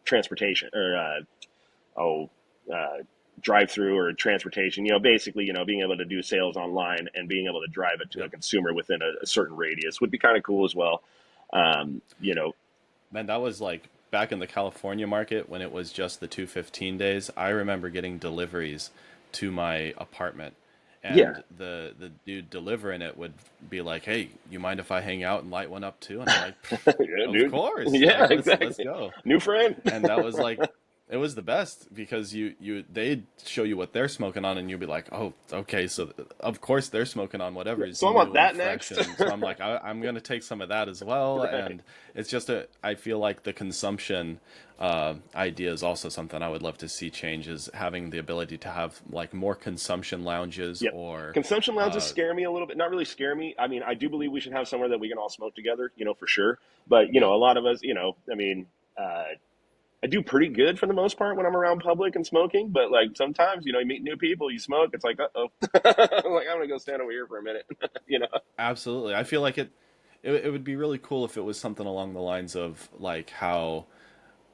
transportation or oh, uh, drive through or transportation. Basically, being able to do sales online and being able to drive it to a Yep. consumer within a certain radius would be kind of cool as well. Um, you know, Man, that was like back in the California market when it was just the 215 days. I remember getting deliveries to my apartment, Yeah. and the dude delivering it would be like, "Hey, you mind if I hang out and light one up too?" And I'm like, Yeah, "Of dude. course, Yeah, like let's exactly. go." New friend. And that was like, it was the best because they'd show you what they're smoking on, and you'd be like, "Oh, okay, so of course they're smoking on whatever is So I want new and that fresh." next. And so I'm like, I'm gonna take some of that as well. Right. And it's just I feel like the consumption idea is also something I would love to see change, is having the ability to have like more consumption lounges Yep. or Consumption lounges uh, scare me a little bit. Not really scare me. I mean, I do believe we should have somewhere that we can all smoke together, for sure. But, yeah. a lot of us, I mean, I do pretty good for the most part when I'm around public and smoking. But like sometimes, you meet new people, you smoke. It's like, uh-oh. Like, I'm going to go stand over here for a minute, you know? Absolutely. I feel like it would be really cool if it was something along the lines of like how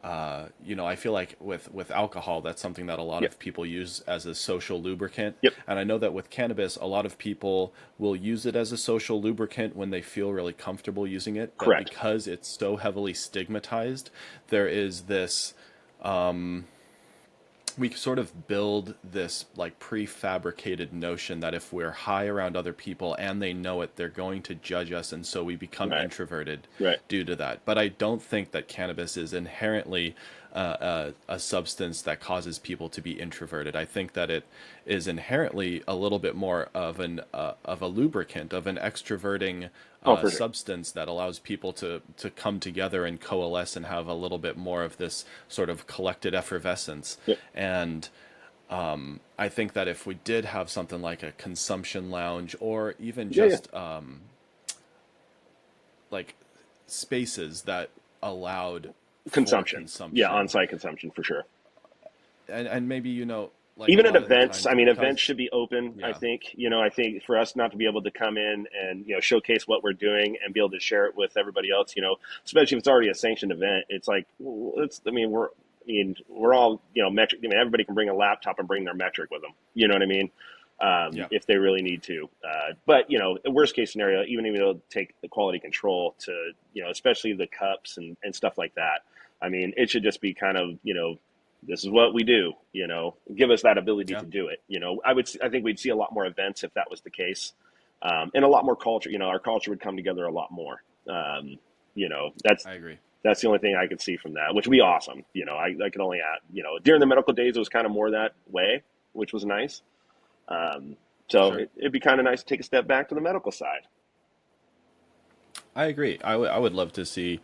I feel like with alcohol, that's something that a lot Yep. of people use as a social lubricant. Yep. And I know that with cannabis, a lot of people will use it as a social lubricant when they feel really comfortable using it. But Correct. because it's so heavily stigmatized, there is this we sort of build this like prefabricated notion that if we're high around other people and they know it, they're going to judge us, and so we become Right. introverted Right. due to that. But I don't think that cannabis is inherently a substance that causes people to be introverted. I think that it is inherently a little bit more of a lubricant, of an extroverting Oh, for sure. substance that allows people to come together and coalesce and have a little bit more of this sort of collected effervescence. Yep. And I think that if we did have something like a consumption lounge, or even Yeah. Yeah. just like spaces that allowed for Consumption. Yeah. On consumption, site consumption for sure. and maybe like a Even at lot of the events, times I mean, events because should be open. I yeah, think, I think for us not to be able to come in and, showcase what we're doing and be able to share it with everybody else, especially if it's already a sanctioned event, it's like, well, we're all, metric. I mean, everybody can bring a laptop and bring their metric with them. You know what I mean? yeah, If they really need to. But, worst case scenario, even if they'll take the quality control to, especially the cups and stuff like that. I mean, it should just be kind of, this is what we do, give us that ability yeah, to do it. I think we'd see a lot more events if that was the case. And a lot more culture, our culture would come together a lot more. You know, that's, I agree. that's the only thing I could see from that, which would be awesome. I could only add, during the medical days, it was kind of more that way, which was nice. Um, so Sure. it'd be kind of nice to take a step back to the medical side. I agree. I would love to see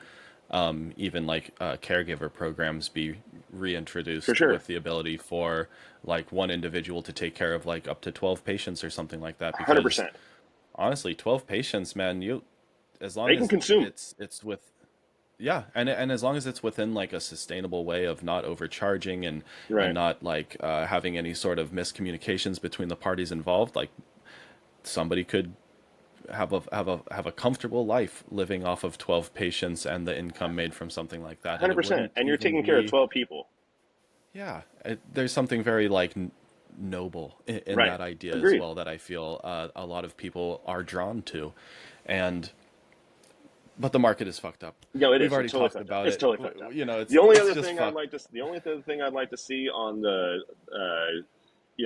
even like caregiver programs be For reintroduced sure. with the ability for like one individual to take care of like up to 12 patients or something like that. Because 100%. honestly, 12 patients, man, as long They can as consume. it's with yeah, and as long as it's within like a sustainable way of not overcharging and Right. not like having any sort of miscommunications between the parties involved, like somebody could have a comfortable life living off of 12 patients and the income made from something like that, and it 100%. wouldn't And you're even taking care of be 12 people. yeah, there's something very like noble in Right. that idea as Agreed. well that I feel a lot of people are drawn to. And but the market is fucked up. No, it We've is. It's already totally talked fucked up. about It's it. totally fucked up. It's The only it's other just thing I'd fucked. like to, the only other thing I'd like to see on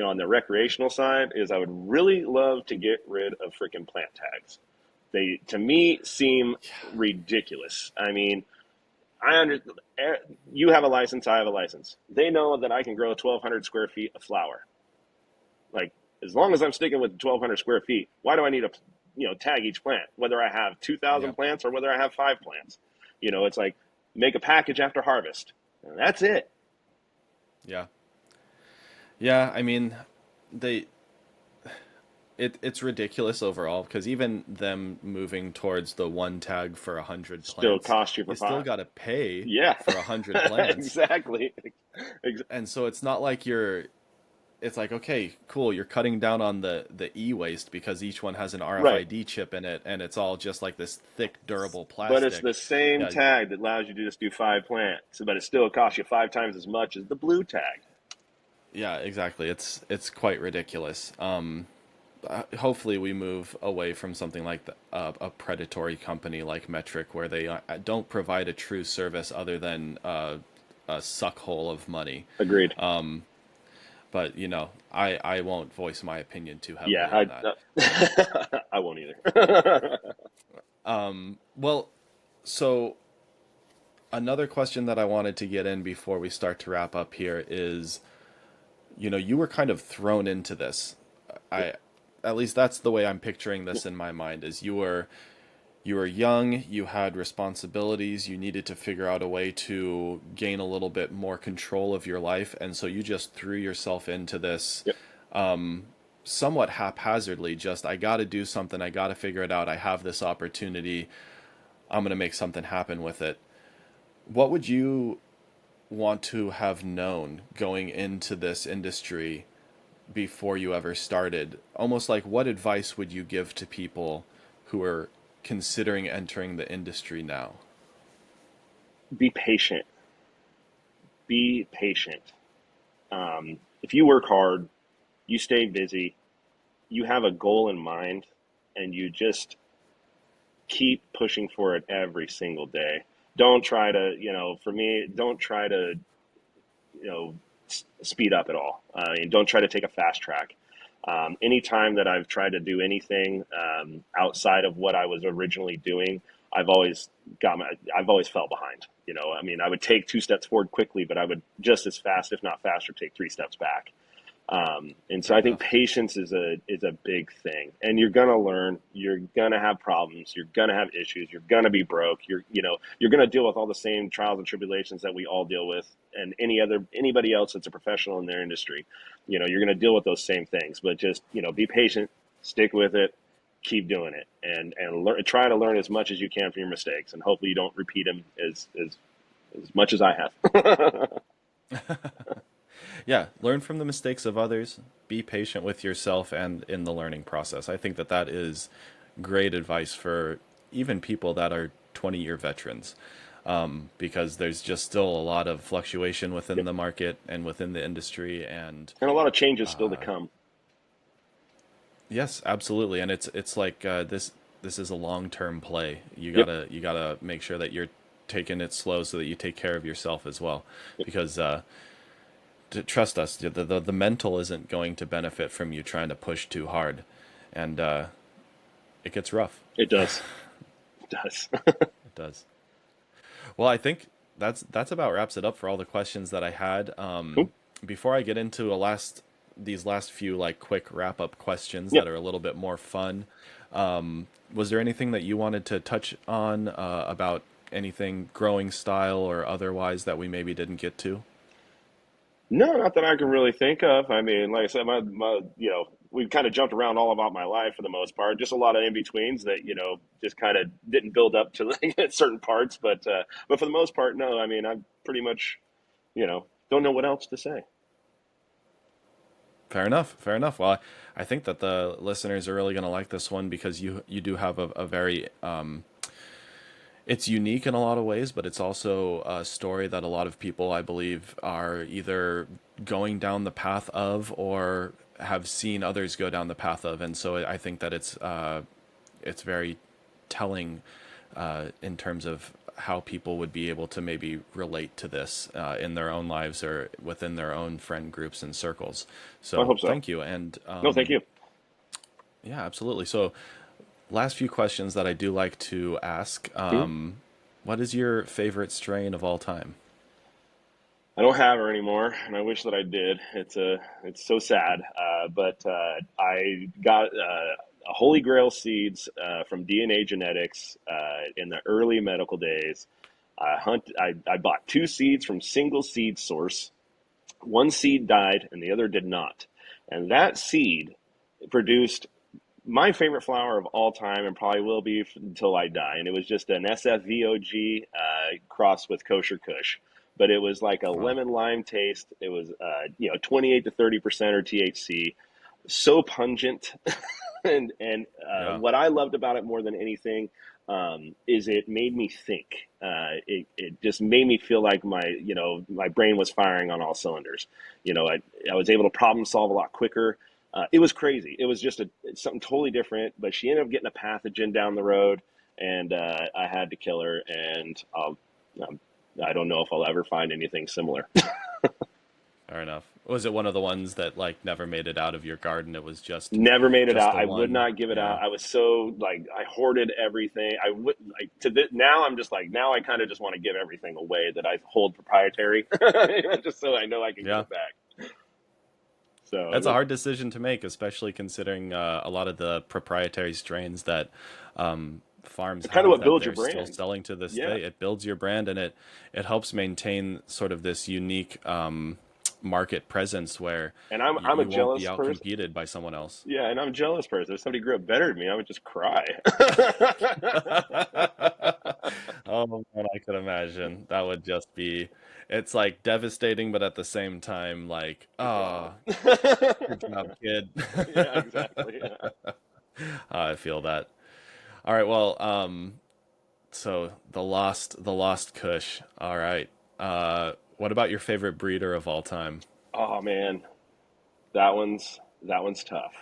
on the recreational side is I would really love to get rid of freaking plant tags. They, to me, seem ridiculous. I mean, I under, you have a license, I have a license. They know that I can grow 1,200 square feet of flower. Like, as long as I'm sticking with 1,200 square feet, why do I need to, tag each plant? Whether I have 2,000 Yeah, plants or whether I have 5 plants, it's like make a package after harvest. And that's it. yeah, yeah. I mean, they it's ridiculous overall because even them moving towards the one tag for 100 Still plants, cost you for you still five. got to pay Yeah, for 100 plants, exactly. and so it's not like it's like, okay, cool, you're cutting down on the e-waste because each one has an Right. RFID chip in it and it's all just like this thick durable But it's the plastic. same Yeah, tag that allows you to just do 5 plants, but it still costs you 5 times as much as the blue tag. yeah, exactly. It's quite ridiculous. Hopefully we move away from something like a predatory company like Metric where they don't provide a true service other than a suck hole of money. Agreed. But I won't voice my opinion too Yeah, heavily on that. I won't either. Well, so another question that I wanted to get in before we start to wrap up here is, you were kind of thrown into this. I At least that's the way I'm picturing this in my mind, is you were young, you had responsibilities, you needed to figure out a way to gain a little bit more control of your life, and so you just threw yourself into this Yep. somewhat haphazardly. Just, I got to do something, I got to figure it out, I have this opportunity, I'm going to make something happen with it. What would you want to have known going into this industry before you ever started? Almost like, what advice would you give to people who are considering entering the industry now? Be patient. Be patient. If you work hard, you stay busy, you have a goal in mind, and you just keep pushing for it every single day. Don't try to, for me, don't try to, speed up at all. And don't try to take a fast track. Anytime that I've tried to do anything outside of what I was originally doing, I've always I've always fell behind. I mean, I would take 2 steps forward quickly, but I would just as fast, if not faster, take 3 steps back. And so Fair I think enough. patience is a big thing, and you're gonna learn. You're gonna have problems. You're gonna have issues. You're gonna be broke. You're gonna deal with all the same trials and tribulations that we all deal with, and anybody else that's a professional in their industry. You're gonna deal with those same things, but just be patient, stick with it, keep doing it, and learn. Try to learn as much as you can from your mistakes, and hopefully you don't repeat them as much as I have. Yeah, learn from the mistakes of others, be patient with yourself and in the learning process. I think that that is great advice for even people that are 20-year veterans, because there's just still a lot of fluctuation within Yep. the market and within the industry. And And a lot of changes still to come. yes, absolutely. And it's like, this is a long-term play. You Yep. gotta you gotta make sure that you're taking it slow so that you take care of yourself as well, Yep. because trust us, the mental isn't going to benefit from you trying to push too hard, and it gets rough. It does. It does. It does. Well, I think that's about wraps it up for all the questions that I had. Cool. Before I get into a last these last few like quick wrap up questions Yep. that are a little bit more fun, was there anything that you wanted to touch on, about anything growing style or otherwise that we maybe didn't get to? No, not that I can really think of. I mean, like I said, we've kind of jumped around all about my life for the most part. Just a lot of in betweens that just kind of didn't build up to like, certain parts. But for the most part, no. I mean, I'm pretty much don't know what else to say. Fair enough. Fair enough. Well, I think that the listeners are really going to like this one because you do have a very, it's unique in a lot of ways, but it's also a story that a lot of people, I believe, are either going down the path of or have seen others go down the path of, and so I think that it's very telling, in terms of how people would be able to maybe relate to this, in their own lives or within their own friend groups and circles. I So hope so. thank you, and No, thank you. yeah, absolutely. So last few questions that I do like to ask. Mhm. What is your favorite strain of all time? I don't have her anymore, and I wish that I did. It's so sad. But I got a Holy Grail seeds from DNA Genetics in the early medical days. I bought 2 seeds from single seed source. One seed died, and the other did not. And that seed produced my favorite flower of all time, and probably will be until I die. And it was just an SFVOG crossed with Kosher Kush, but it was like a Wow. lemon lime taste. It was 28 to 30% or THC, so pungent. And Yeah. what I loved about it more than anything is it made me think. It just made me feel like my brain was firing on all cylinders. I was able to problem solve a lot quicker. It was crazy. It was just something totally different. But she ended up getting a pathogen down the road, and I had to kill her. And I don't know if I'll ever find anything similar. Fair enough. Was it one of the ones that like never made it out of your garden? It was Never made it just out. the I would one. not give it Yeah. out. I was so like I hoarded everything. I would like to this, now. I'm just like now. I kind of just want to give everything away that I hold proprietary, just so I know I can get Yeah. it back. So That's a hard decision to make, especially considering a lot of the proprietary strains that farms it's kind of have what that builds your they're still brand. selling to this Yeah, day. It builds your brand, and it helps maintain sort of this unique market presence where and I'm a you won't be jealous person. outcompeted by someone else. Yeah, and I'm a jealous person. If somebody grew up better than me, I would just cry. Oh man, I could imagine. That would just be, it's like devastating, but at the same time, like, Good job. oh, good job, kid. Yeah, exactly. Yeah. I feel that. All right, well, so the lost Kush. All right. What about your favorite breeder of all time? Oh man, that one's tough.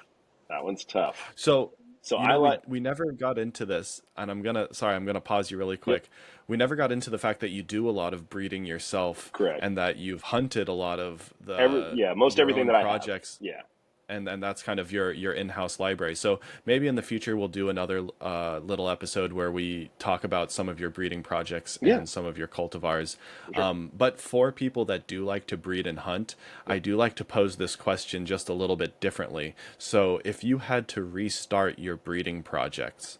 That one's tough. So, So you I know, like. we never got into this, and I'm gonna pause you really Yep. quick. We never got into the fact that you do a lot of breeding yourself, Correct. and that you've hunted a lot of Every the yeah, most your everything own that I have. projects, Yeah. and that's kind of your in-house library. So maybe in the future we'll do another little episode where we talk about some of your breeding projects Yeah. and some of your cultivars. For sure. But for people that do like to breed and hunt, Yep. I do like to pose this question just a little bit differently. So if you had to restart your breeding projects,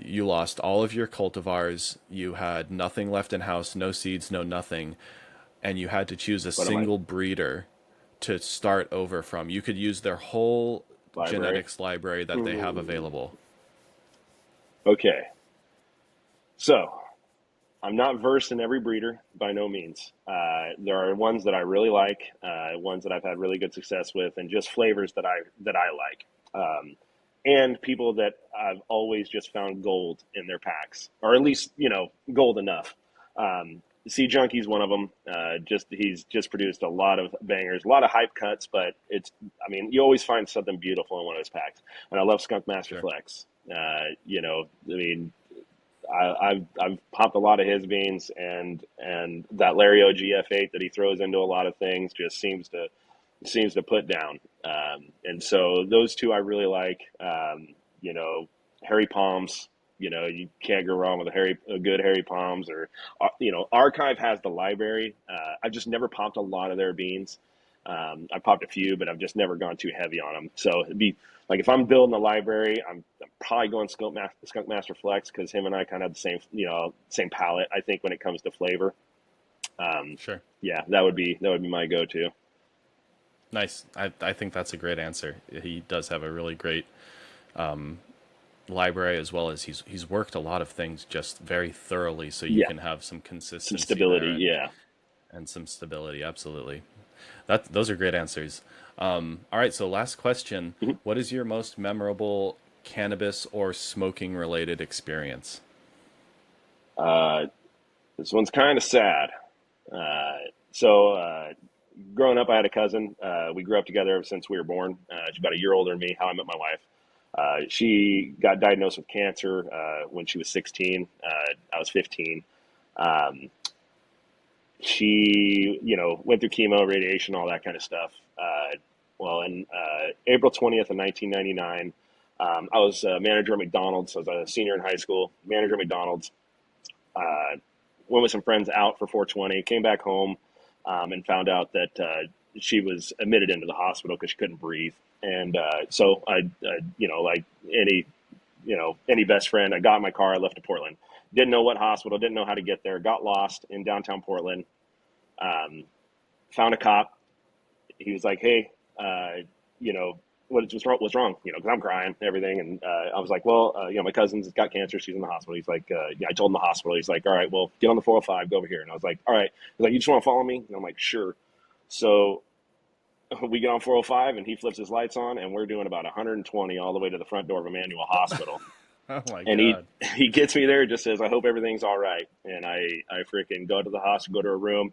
you lost all of your cultivars, you had nothing left in house, no seeds, no nothing, and you had to choose a What am I? single breeder to start over from. You could use their whole Library. genetics library that they have Hmm. available. Okay. So I'm not versed in every breeder by no means. There are ones that I really like, ones that I've had really good success with, and just flavors that I like. And people that I've always just found gold in their packs, or at least gold enough. Sea Junkie's one of them. Just he's just produced a lot of bangers, a lot of hype cuts, but I mean, you always find something beautiful in one of his packs. And I love Skunk Master Sure. Flex. I mean, I've popped a lot of his beans, and that Lario GF8 that he throws into a lot of things just seems to put down. And so those two I really like. Harry Palms. You can't go wrong with a good Harry Palms, or Archive has the library. I've just never popped a lot of their beans. I popped a few, but I've just never gone too heavy on them. So it'd be like if I'm building a library, I'm probably going Skunk Master Flex because him and I kind of have the same palate. I think when it comes to flavor. Um, Sure. yeah, that would be my go-to. Nice. I think that's a great answer. He does have a really great library, as well as he's worked a lot of things just very thoroughly, so you Yeah, can have some some consistency there stability. Yeah. and some stability. Absolutely. Those are great answers. All right, so last question. Mhm. What is your most memorable cannabis or smoking related experience? Uh, this one's kind of sad. Uh, so, growing up, I had a cousin. We grew up together ever since we were born. She's about a year older than me. How I met my wife. She got diagnosed with cancer when she was 16. I was 15. Um, she, went through chemo, radiation, all that kind of stuff. Well, in April 20th of 1999, I was a manager at McDonald's. I was a senior in high school, manager at McDonald's. Uh, Went with some friends out for 420, came back home, and found out that she was admitted into the hospital because she couldn't breathe. And so like any best friend, I got in my car, I left to Portland. Didn't know what hospital, didn't know how to get there, got lost in downtown Portland. Um, Found a cop. He was like, "Hey, you know, what's wrong? What's wrong? Because I'm crying and everything." And I was like, "Well, my cousin's got cancer. She's in the hospital." He's like, "Yeah." I told him the hospital. He's like, "All right, well, get on the 405, go over here." And I was like, "All right." He's like, "You just want to follow me?" And I'm like, "Sure." So we get on 405, and he flips his lights on, and we're doing about 120 all the way to the front door of Emmanuel Hospital. Oh my And he God. he gets me there, just says, "I hope everything's all right." And I freaking go to the hospital, go to her room.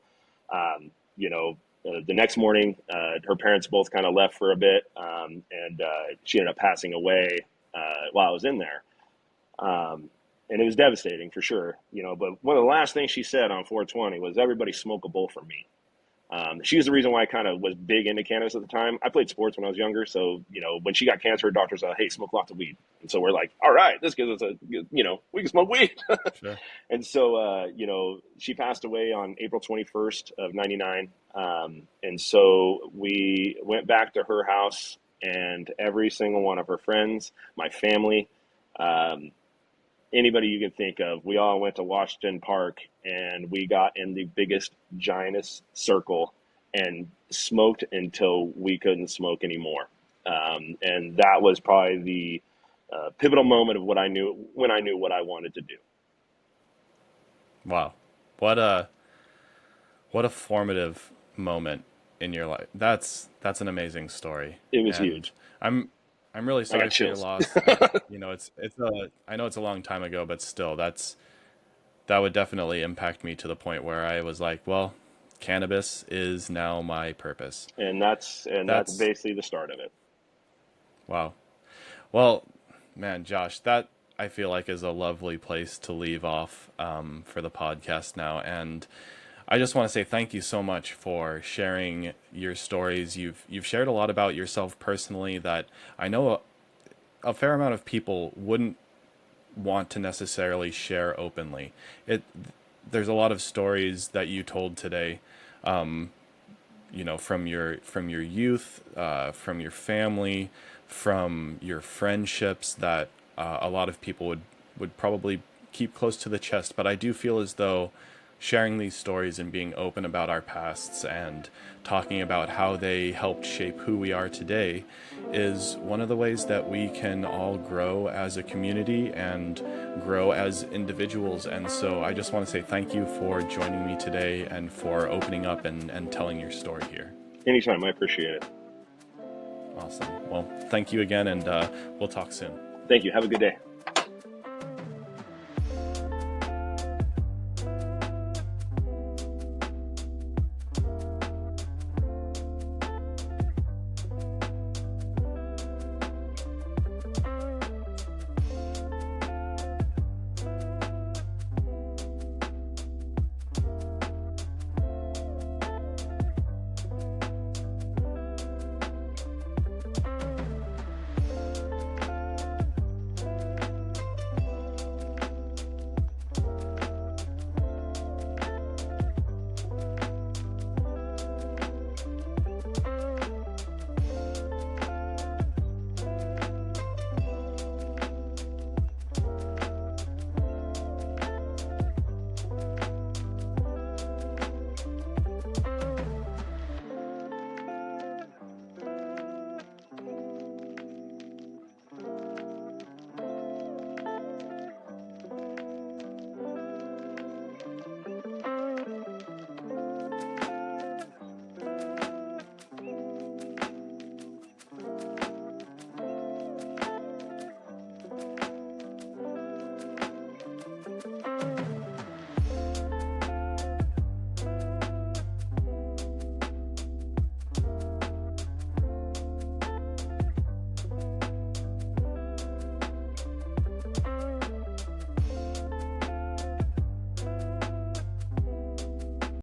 Um, the next morning, her parents both kind of left for a bit, and she ended up passing away while I was in there. And it was devastating for sure. But one of the last things she said on 420 was, "Everybody smoke a bowl for me." She was the reason why I kind of was big into cannabis at the time. I played sports when I was younger, so when she got cancer, her doctor said, "Hey, smoke lots of weed." And so we're like, "All right, this gives us we can smoke weed." Sure. And so she passed away on April 21st of '99, and so we went back to her house, and every single one of her friends, my family. Um, Anybody you can think of. We all went to Washington Park and we got in the biggest, giantest circle and smoked until we couldn't smoke anymore. And that was probably the pivotal moment of what I knew when I knew what I wanted to do. Wow. What a formative moment in your life. That's an amazing story. It was And huge. I'm really I sorry got for your chills. loss. I know it's a long time ago, but still that would definitely impact me to the point where I was like, well, cannabis is now my purpose. And that's That's basically the start of it. wow. Well, man, Josh, that I feel like is a lovely place to leave off for the podcast now. And I just want to say thank you so much for sharing your stories. You've shared a lot about yourself personally that I know a fair amount of people wouldn't want to necessarily share openly. It There's a lot of stories that you told today, from your youth, from your family, from your friendships that a lot of people would probably keep close to the chest. But I do feel as though sharing these stories and being open about our pasts and talking about how they helped shape who we are today is one of the ways that we can all grow as a community and grow as individuals. And so I just want to say thank you for joining me today and for opening up and telling your story here. Anytime. I appreciate it. Awesome. Well, thank you again, and we'll talk soon. Thank you. Have a good day.